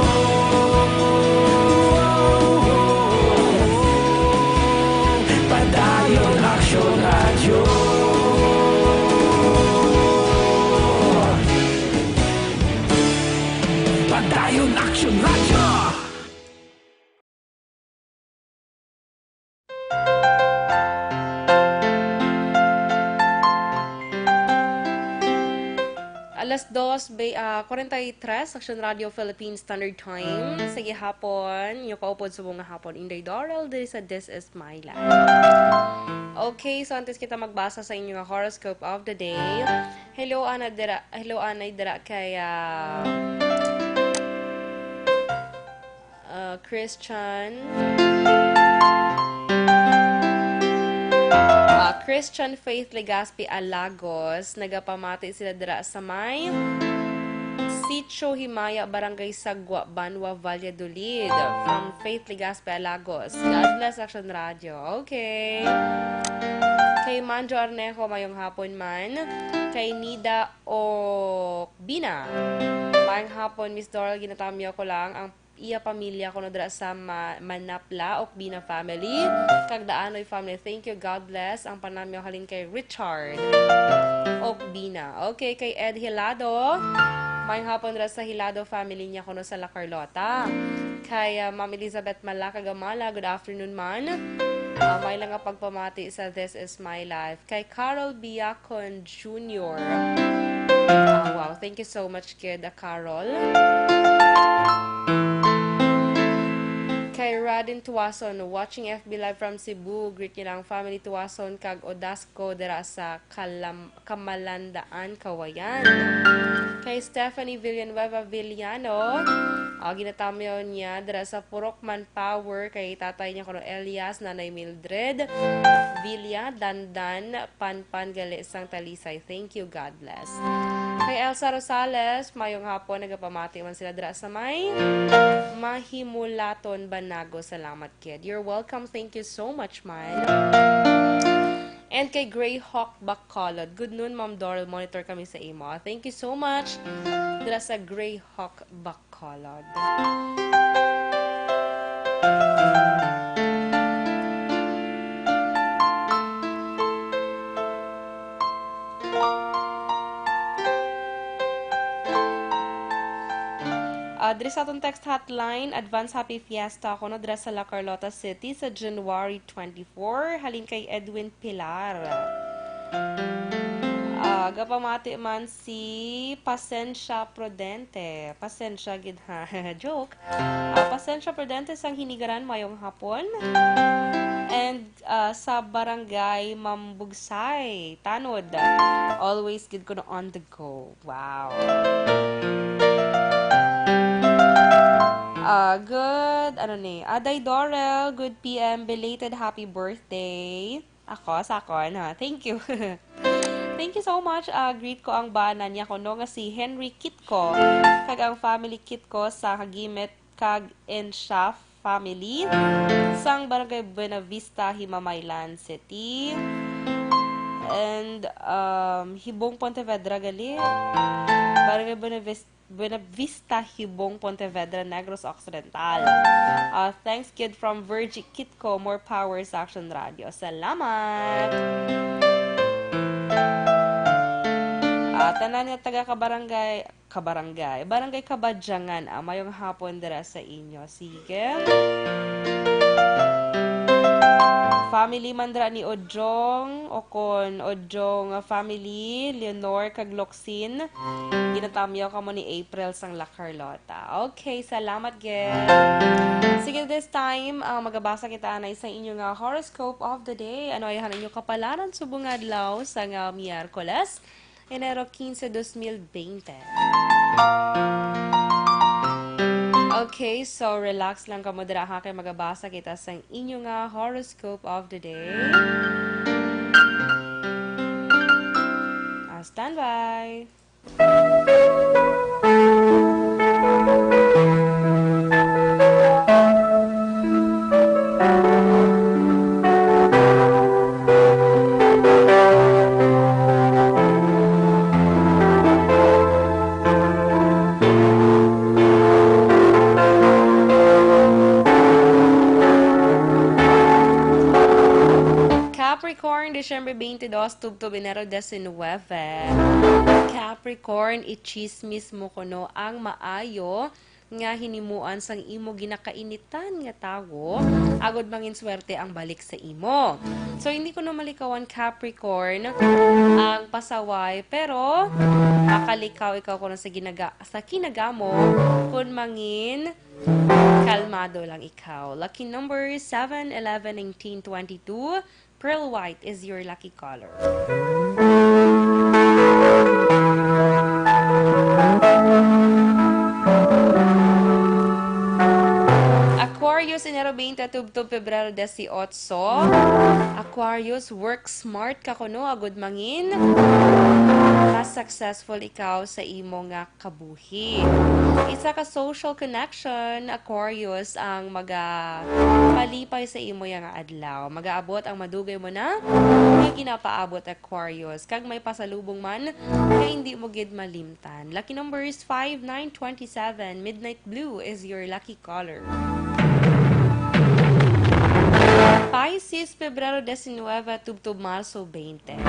Padayon Aksyon radyo. Padayon Aksyon radyo. Alas 2:43, Aksyon Radio Philippines Standard Time. Sige hapon, yung kaupod sa mga hapon. Inday Doral, this is my life. Okay, so antes kita magbasa sa inyong horoscope of the day. Hello, Anay dira kay Christian Faith Legaspi Alagos. Nagapamati sila dira sa may Sitio Himaya, Barangay Sagwa, Banwa, Valladolid. From Faith Legaspi Alagos. God bless Aksyon Radio. Okay. Kay Manjo Arnejo, mayong hapon man. Kay Nida Okbina. Mayong hapon, Miss Doral, ginatamyo ko lang ang iya pamilya ko dra sa Manapla, Okbina family. Kagdaanoy family, thank you, God bless. Ang panamyo halin kay Richard Okbina. Okay, kay Ed Hilado. May hapon dra sa Hilado family niya kuno sa La Carlota. Kay Ma'am Elizabeth Malakagamala, good afternoon man. May lang nga pagpamati sa This Is My Life. Kay Carol Biacon Jr. Wow, thank you so much, kid Carol. Kay Radin Tuwason, watching FB Live from Cebu. Greet niyo lang family Tuwason kag Odasco dira sa Kamalandaan, Kawayan. Kay Stephanie Villanueva Villano, ginatamyo niya dira sa Purokman Power. Kay tatay niya kuno Elias, nanay Mildred Villa, Dandan, Panpan, Gali, Sang Talisay. Thank you, God bless. Kay Elsa Rosales, mayong hapon, nagapamati man sila dira sa may Mahimulaton, Banago. Salamat, kid. You're welcome. Thank you so much, man. And kay Greyhawk Bacolod. Good noon, Ma'am Doral. Monitor kami sa imo. Thank you so much. Dira sa Greyhawk Bacolod. Diri sa atong text hotline, advance happy fiesta ako no dira sa La Carlota City sa January 24. Halin kay Edwin Pilar. Gapamati man si Pasensya Prudente. Pasensya gid ha. Joke. Pasensya Prudente sang Hinigaran mayong hapon. And sa barangay Mambugsay, Tanod. Always gid ko na on the go. Wow. Good, Aday Dorel, good PM, belated happy birthday. Sa akon, ha. Thank you. Thank you so much. Greet ko ang bana niya ko no nga si Henry Kitko. Kag ang family Kitko sa Hagimit kag Ensha family. Sang Barangay Buena Vista, Himamaylan City. And Hibong Pontevedra gali. Barangay Buena Vista, Hibong, Pontevedra, Negros Occidental. Thanks, kid, from Virgie Kitco. More power sa Action Radio. Salamat! Tanan nga taga Barangay Kabadyangan. Mayong hapon dira sa inyo. Sige. Family mandra ni Ojong, Ojong family, Leonor Kagloksin. Ginatamyaw ka mo ni April sang La Carlota. Okay, salamat, girl. Sige, this time, magabasa kita na isang inyong horoscope of the day. Ano ay inyong kapalaran subong adlaw sa Miyerkules, Enero 15, 2020. Okay, so relax lang ka mo dira ha kay magabasa kita sa inyong horoscope of the day. Stand by. Capricorn, December 22, tubtob Enero 19. Capricorn, ichismis mo kuno ang maayo nga hinimuan sang imo ginakainitan nga tawo, agod mangin swerte ang balik sa imo. So hindi ko na malikawan, Capricorn, ang pasaway, pero makalikaw ikaw kuno sa kinagamo kun mangin kalmado lang ikaw. Lucky number 7, 11, 19, 22. Pearl white is your lucky color. Aquarius, Enero 20, tubtob Pebrero 18. Aquarius, work smart ka kuno, agud mangin. Successful ikaw sa imo nga kabuhi. Isa ka social connection, Aquarius, ang palipay sa imo nga adlaw. Magaabot ang madugay mo na nga ginapaabot, Aquarius. Kag may pasalubong man, kaya hindi mo gid malimtan. Lucky number is 5, 9, 27. Midnight blue is your lucky color. Pisces, Pebrero 19, tubtob Marso 20.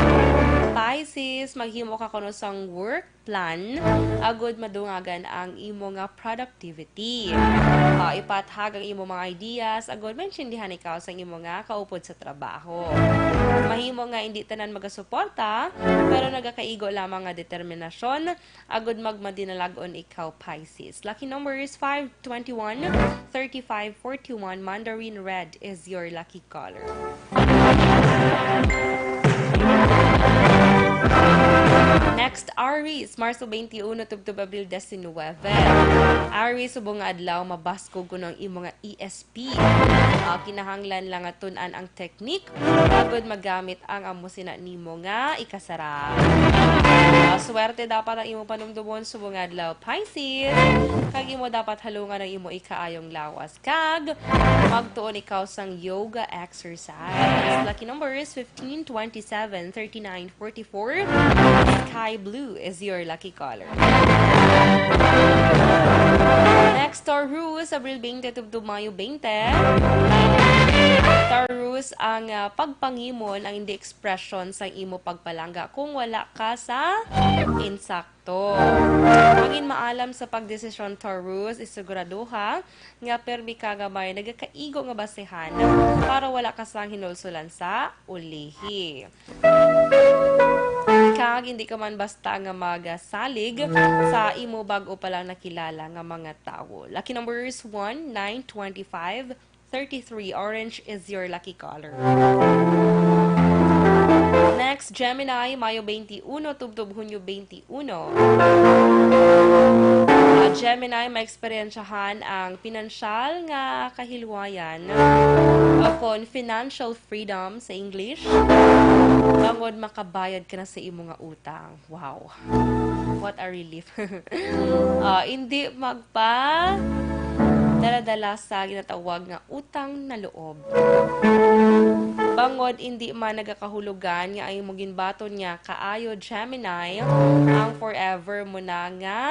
Pisces, maghimo ka kuno sang work plan, agud madungagan ang imo nga productivity. Ipathag ang imo mga ideas, agud maintindihan ikaw sa imo nga kaupod sa trabaho. Mahimo nga hindi tanan magasuporta, pero nagakaigo lamang nga determinasyon, agud magmadinalagon ikaw, Pisces. Lucky number is 5, 21, 35, 41. Mandarin red is your lucky color. Next, Aries, Marso 21 tubtub Abril 19. Aries, subong nga adlaw mabasko kuno ang imong ESP. Kinahanglan lang nga tun-an ang teknik agud magamit ang amo sina nimo nga ikasara. Swerte dapat ang imong panumdumon subong nga adlaw Pisces. Kag imo dapat halungan ang imo ikaayong lawas kag magtuon ikaw sang yoga exercise. Lucky numbers 15, 27, 39, 44. Sky blue is your lucky color. Next, Taurus, Abril 20 tubtub Mayo 20. Taurus, ang pagpangimon ang hindi expression sa imo pagpalangga kung wala ka sa insakto. Maging maalam sa pagdesisyon, Taurus, isiguraduha nga permi ka gamay nagakaigo nga basehan para wala ka sang hinulsulan sa ulihi. Kag hindi ka man basta nga magasalig sa imo bag-o pa lang nakilala nga mga tao. Lucky numbers 1, 9, 25, 33. Orange is your lucky color. Next, Gemini, Mayo 21, tubtub Hunyo 21. Gemini, maeksperiensyahan ang pinansyal nga kahilwayan kon financial freedom sa English. Bangod makabayad ka na sa imo nga utang. Wow. What a relief. Hindi magpa dala-dala sa ginatawag nga utang na loob. Bangod hindi man nagakahulugan nga ay mo ginbaton niya kaayo Gemini ang forever mo na nga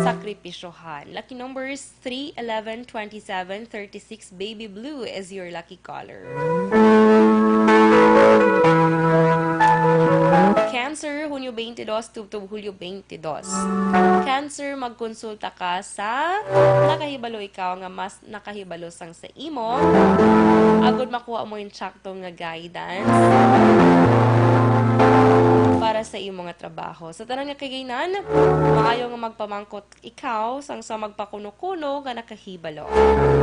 sakripisyohan. Lucky numbers 3, 11, 27, 36. Baby blue is your lucky color. Cancer, Hunyo 22, tubtub Hulyo 22. Cancer, magkonsulta ka sa nakahibalo ikaw nga mas nakahibalo sang sa imo. Agud makuha mo yung saktong nga guidance para sa imo nga trabaho. Sa tanan nga kagaynan, maayo nga magpamangkot ikaw sang sa magpakuno-kuno nga nakahibalo.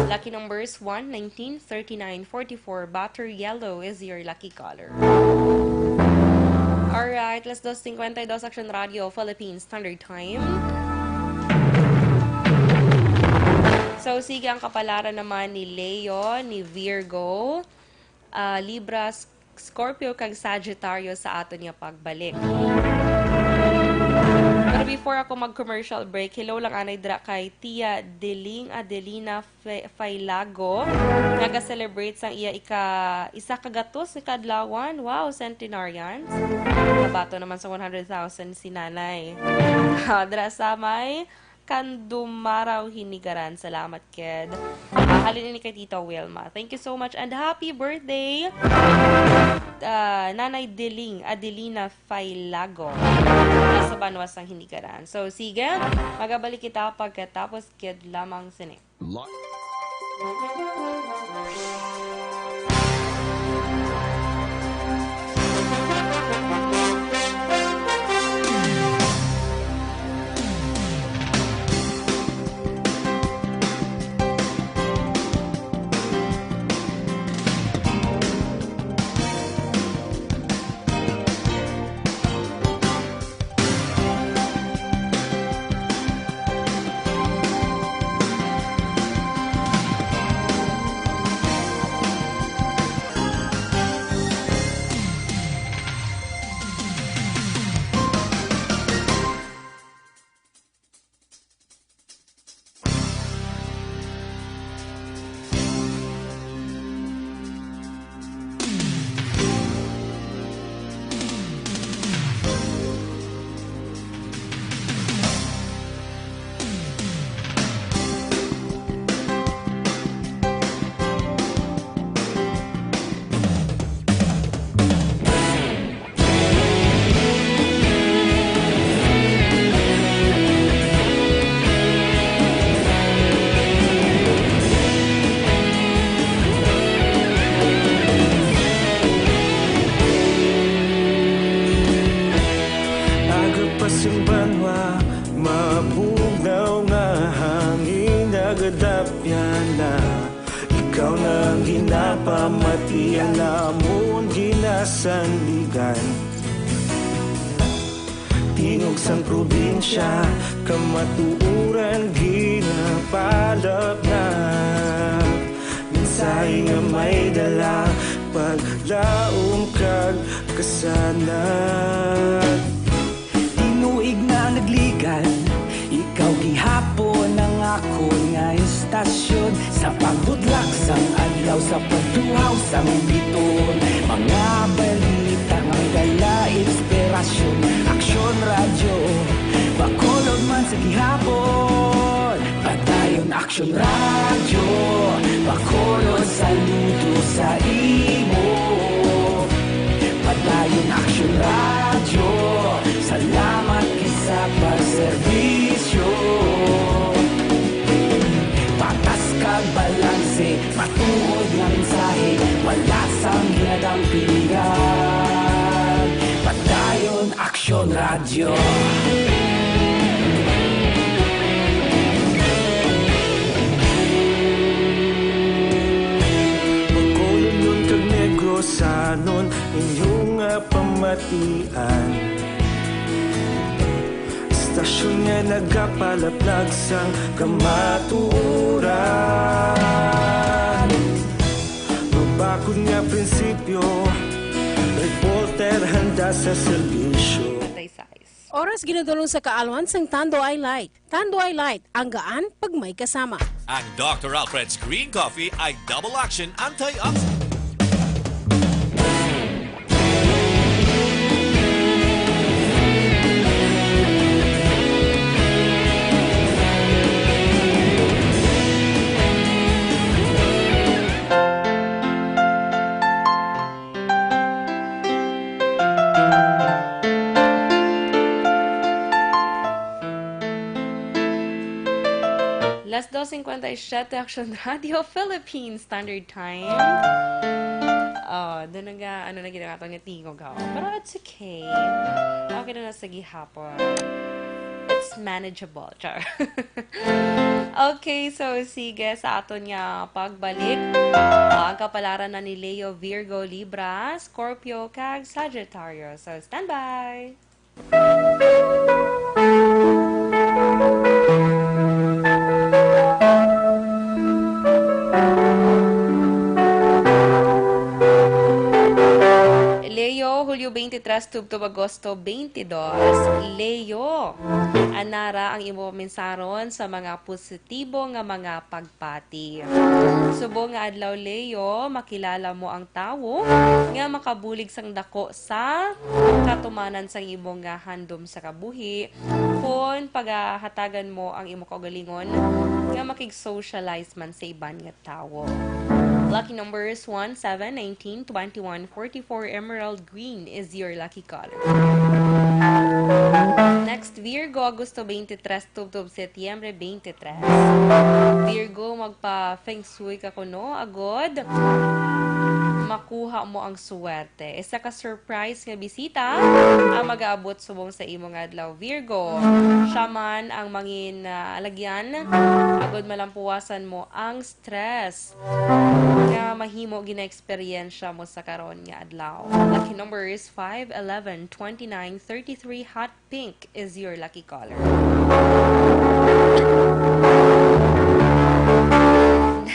Lucky numbers 1, 19, 39, 44. Butter yellow is your lucky color. Alright, let's do 52 Action Radio, Philippines Standard Time. So, sige ang kapalaran naman ni Leo, ni Virgo, Libra, Scorpio, kag Sagittarius sa ato niya pagbalik. Pero before ako mag-commercial break, hello lang anay dra kay Tia Deling Adelina Failago. Naga-celebrate sang iya isa kagatos ni kadlawan. Wow, centenarians. Nabato naman sa 100,000 si nanay. Dra sa may Kandumaraw Hinigaran. Salamat, kid. Halin ni kay Tita Wilma. Thank you so much and happy birthday, Nanay Deling Adelina Failago. Nasa Banwas ang Hinigaran. So, sige, magabalik kita pagkatapos kid lamang sini. Ikaw nang ginapamatian namon ginasandigan. tingog sang probinsya, kamatuuran ginapalap na. Minsay nga may dala, paglaom kag kasanag. Tinuig na nagligan, ikaw gihapon ang ako nga istasyon. Sa pagbudlak sang adlaw, sa pagtuhaw sang biton, mga balita nga dala inspirasyon. Aksyon radyo, bakolod man sa gihapon. Padayon aksyon radyo, bakolod saludo sa imo. Padayon aksyon radyo, salamat isa pa serbisyo. Patas kag balanse, matuod nga mensahe, wala sang ginadampingan. Padayon aksyon radyo. Bakolod nun kag Negrosanon, inyong nga pamatian. Istasyon nga nagapalaplag sang kamatuuran. Mabakod nga prinsipyo, reporter handa sa serbisyo. Size. Oras ginadulong sa kaalwan sang Tanduay Light. Tanduay Light, ang gaan pag may kasama. Ang Dr. Alfred's Green Coffee ay double action antioxidant. Las 2:57 Action Radio Philippines Standard Time. Doon nga, ano na ginagawa niya tingog ako. Pero it's okay. Okay na nasa gihapon. It's manageable. Char. Okay, so sige, sa aton nga pagbalik. Ang kapalaran na ni Leo, Virgo, Libra, Scorpio, kag Sagittarius. So, stand by! Leo, Hulyo 23 tubto Agosto 22. Leo, anara ang imo mensaron sa mga positibo nga mga pagpati. Subo nga adlaw Leo, makilala mo ang tawo nga makabulig sang dako sa katumanan sang imo nga handom sa kabuhi. Kung paghatagan mo ang imo kaugalingon nga makig-socialize man sa iban nga tawo. Lucky numbers 1, 7, 19, 21, 44, Emerald Green is your lucky color. Next, Virgo, Agosto 23, tubtob Setyembre 23. Virgo, magpa-feng shui ka kuno, agod. Makuha mo ang suwerte. Isa ka surprise nga bisita ang mag-aabot subong sa imong adlaw Virgo. Siya man ang mangin alagyan, agod malampuwasan mo ang stress nga mahimo gina-eksperyensya mo sa karon nga adlaw. Lucky number is 5, 11, 29, 33. Hot pink is your lucky color.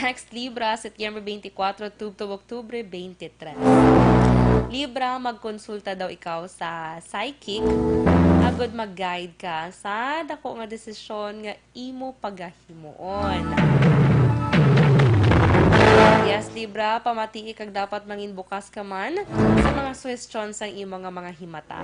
Next, Libra, Setyembre 24, tubtob Oktubre 23. Libra, magkonsulta daw ikaw sa psychic. Agod mag-guide ka sa dako nga desisyon nga imo pagahimuon. Yes, Libra, pamati kag dapat mangin bukas ka man sa mga suwestyon sa imo nga mga himata.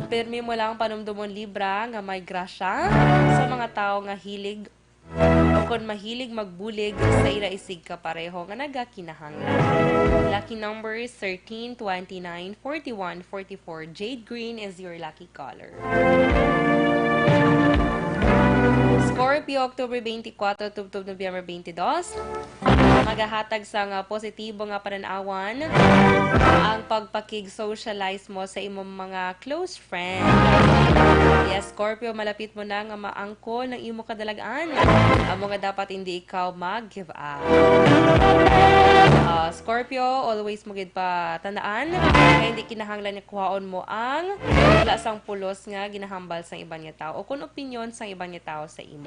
Permi mo lang panumdumon Libra nga may grasya sa mga tao nga hilig o kung mahilig magbulig sa ira-isig ka pareho nga nagakinahanglan. Lucky numbers 13, 29, 41, 44. Jade green is your lucky color. Scorpio, October 24, tubtob November 22. Magahatag sa nga positibo nga pananawan ang pagpakig-socialize mo sa imong mga close friends. Yes, Scorpio, malapit mo na nga maangkol ng imo kadalagaan. Amo nga dapat hindi ikaw mag-give up. Scorpio, always mo gid pa tandaan kaya hindi kinahanglan ni kuhaon mo ang wala sang pulos nga ginahambal sa ibang nga tao o kung opinion sa ibang nga tao sa imo.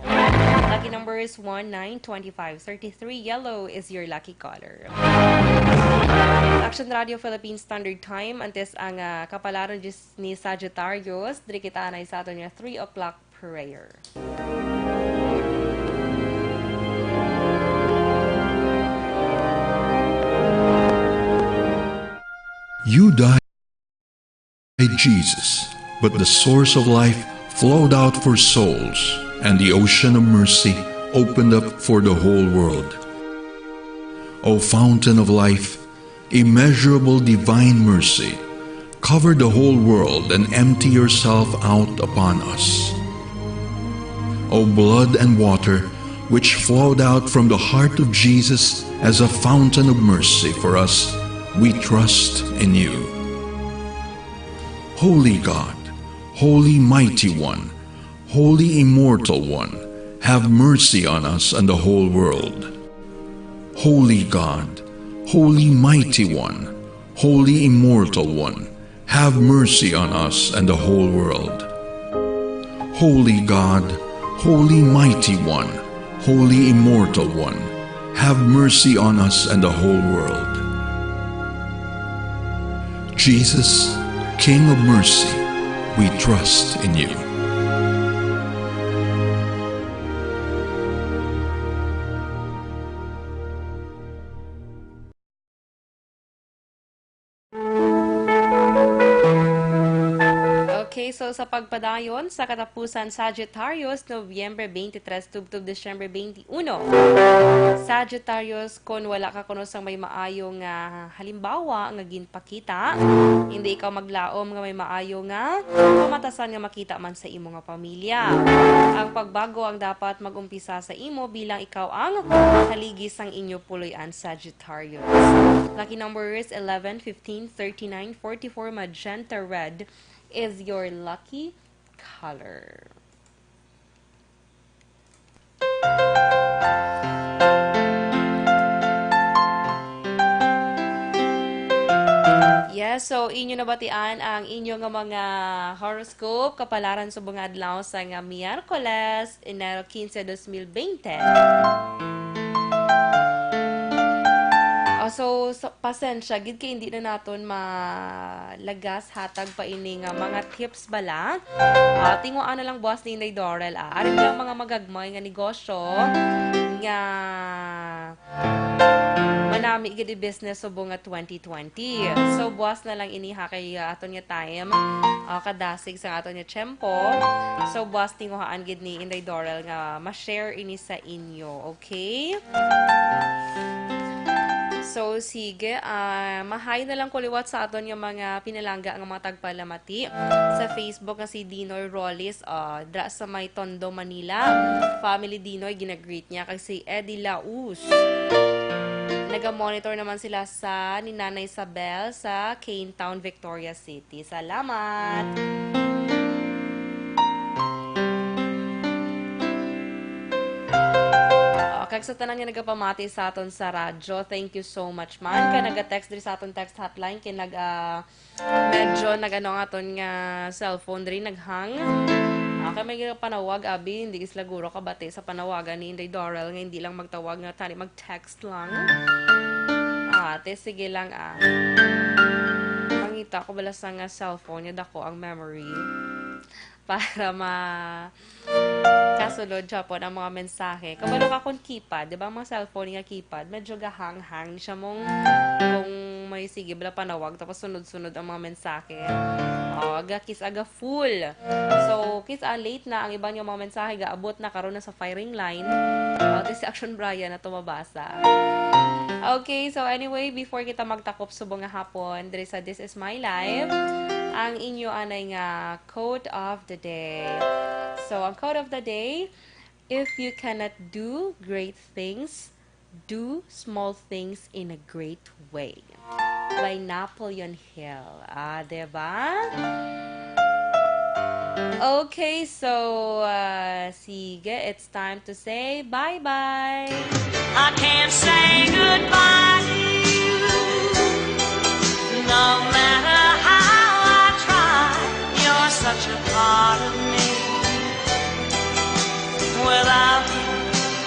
Lucky number is 1, 9, 25, 33. Yellow is your lucky color. Action Radio Philippines Standard Time antes ang kapalaran ni Sagittarius diri kita anay sa aton nga 3 o'clock prayer. You died, Jesus, but the source of life flowed out for souls, and the ocean of mercy opened up for the whole world. O fountain of life, immeasurable divine mercy, cover the whole world and empty yourself out upon us. O blood and water, which flowed out from the heart of Jesus as a fountain of mercy for us, we trust in you. Holy God, Holy Mighty One, Holy Immortal One, have mercy on us and the whole world. Holy God, Holy Mighty One, Holy Immortal One, have mercy on us and the whole world. Holy God, Holy Mighty One, Holy Immortal One, have mercy on us and the whole world. Jesus, King of mercy, we trust in you. Okay, so sa pagpadayon sa katapusan Sagittarius, Nobyembre 23 tubtub Disyembre 21. Sagittarius, kung wala ka kuno sang may maayong halimbawa nga ginpakita, hindi ikaw maglaom nga may maayo nga pamatasan nga makita man sa imo nga pamilya. Ang pagbago ang dapat magumpisa sa imo bilang ikaw ang haligi sang inyo puloy-an Sagittarius. Lucky number is 11, 15, 39, 44, magenta red is your lucky color. Yes, so inyo nabatian ang inyo nga mga horoscope kapalaran sa mga adlaw sa nga Miyerkules, Enero 15, 2020. So, pasensya, gid kay hindi na naton malagas hatag pa ini nga mga tips bala. Tinguan na lang boss ni Inday Dorel. Arin lang mga magagmay nga negosyo nga manami gid business subo nga 2020. So, boss na lang iniha kay aton nga time kadasig sa aton nga tiyempo. So, boss tinguhaan gid ni Inday Dorel nga ma-share ini sa inyo. Okay? So, sige, mahay na lang kuliwat sa aton yung mga pinalangga ang mga tagpalamati sa Facebook nga si Dinoy Rollis, dra sa may Tondo, Manila. Family Dinoy, ginagreet niya kasi Eddie Laus. Naga-monitor naman sila sa ni Nanay Isabel sa Cane Town, Victoria City. Salamat! Kag sa tanang nga nagapamati sa aton sa radyo, thank you so much man. Kaya naga-text diri sa aton text hotline, kaya medyo nag-ano nga aton nga cellphone diri naghang. Kaya may panawag, abi, hindi isla guro kabate sa panawagan ni Inday Dorel, nga hindi lang magtawag nga tani, mag-text lang. Ate, sige lang Mangita ko bala sa nga cellphone, yun ako ang memory. Para kasulod siya po ng mga mensahe. Kabalo ka kung keypad, di ba mga cellphone nga keypad, medyo gahang-hang siya mong kung may sige, bala panawag, tapos sunod-sunod ang mga mensahe. Aga kiss aga full. So, kiss late na ang ibang yung mga mensahe, gaabot na karon na sa firing line. Ito si Action Brian na tumabasa. Okay, so anyway, before kita magtakop subong nga hapon, diri sa This Is My Life, ang inyo anay nga quote of the day. So, ang quote of the day, if you cannot do great things, do small things in a great way. By Napoleon Hill. Diba? Okay, so, sige, it's time to say bye-bye. I can't say goodbye to you. No matter how I try, you're such a part of me. Without you,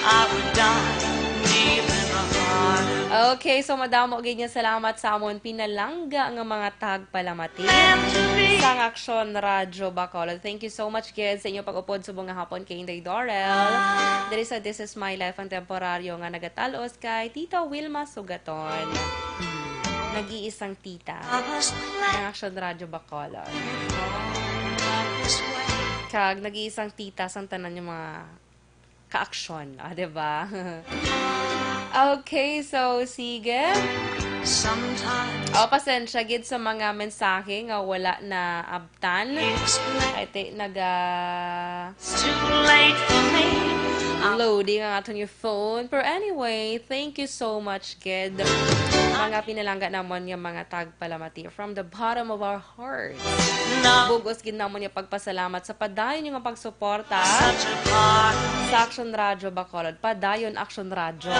I would die deep in the heart of Okay, so madamo ganyan salamat sa amon pinalangga nga mga tagpalamati sang Aksyon Radyo Bacolod. Thank you so much kids sa inyo pag-upod subong nga hapon kay Inday Dorel. Diri sa This Is My Life ang temporaryo nga nagatalos kay Tita Wilma Sugaton. Nag-iisang tita ng Aksyon Radyo Bacolod. Kag nag-iisang tita sang tanan yung mga ka-aksyon, diba? Okay, so sige. Pasensya gid sa mga mensahe nga wala na abtan. Ay loading ang aton yung phone. Pero anyway, thank you so much, kid. Mga pinalangga namon yung mga tagpalamati from the bottom of our hearts. Bugos gid namon yung pagpasalamat sa padayon yung pagsuporta sa Aksyon Radyo Bacolod. Padayon Aksyon Radyo.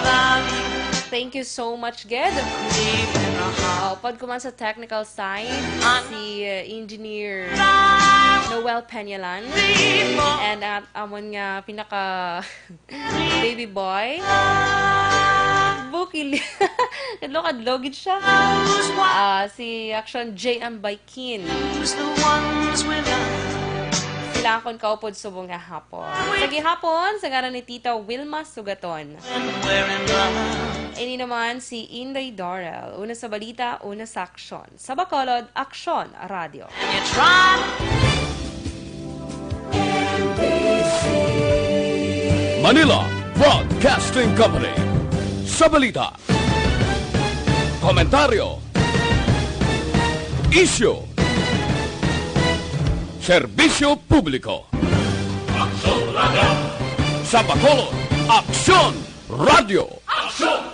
Thank you so much, Ged. Pag kuman sa technical side, si Engineer Noel Peñalan and at amon nga pinaka baby boy Bukil kadlo gid siya si Action JM Baikin sila akong kaupod subong nga hapon sa gihapon sa ngaran ni Tita Wilma Sugaton. Ini naman si Inday Dorel. Una sa balita, una sa aksyon. Sa Bacolod, Aksyon Radio. Manila Broadcasting Company. Sa balita, komentaryo, issue, serbisyo publiko. Aksyon Radio! Sa Bacolod, Aksyon Radio! Aksyon!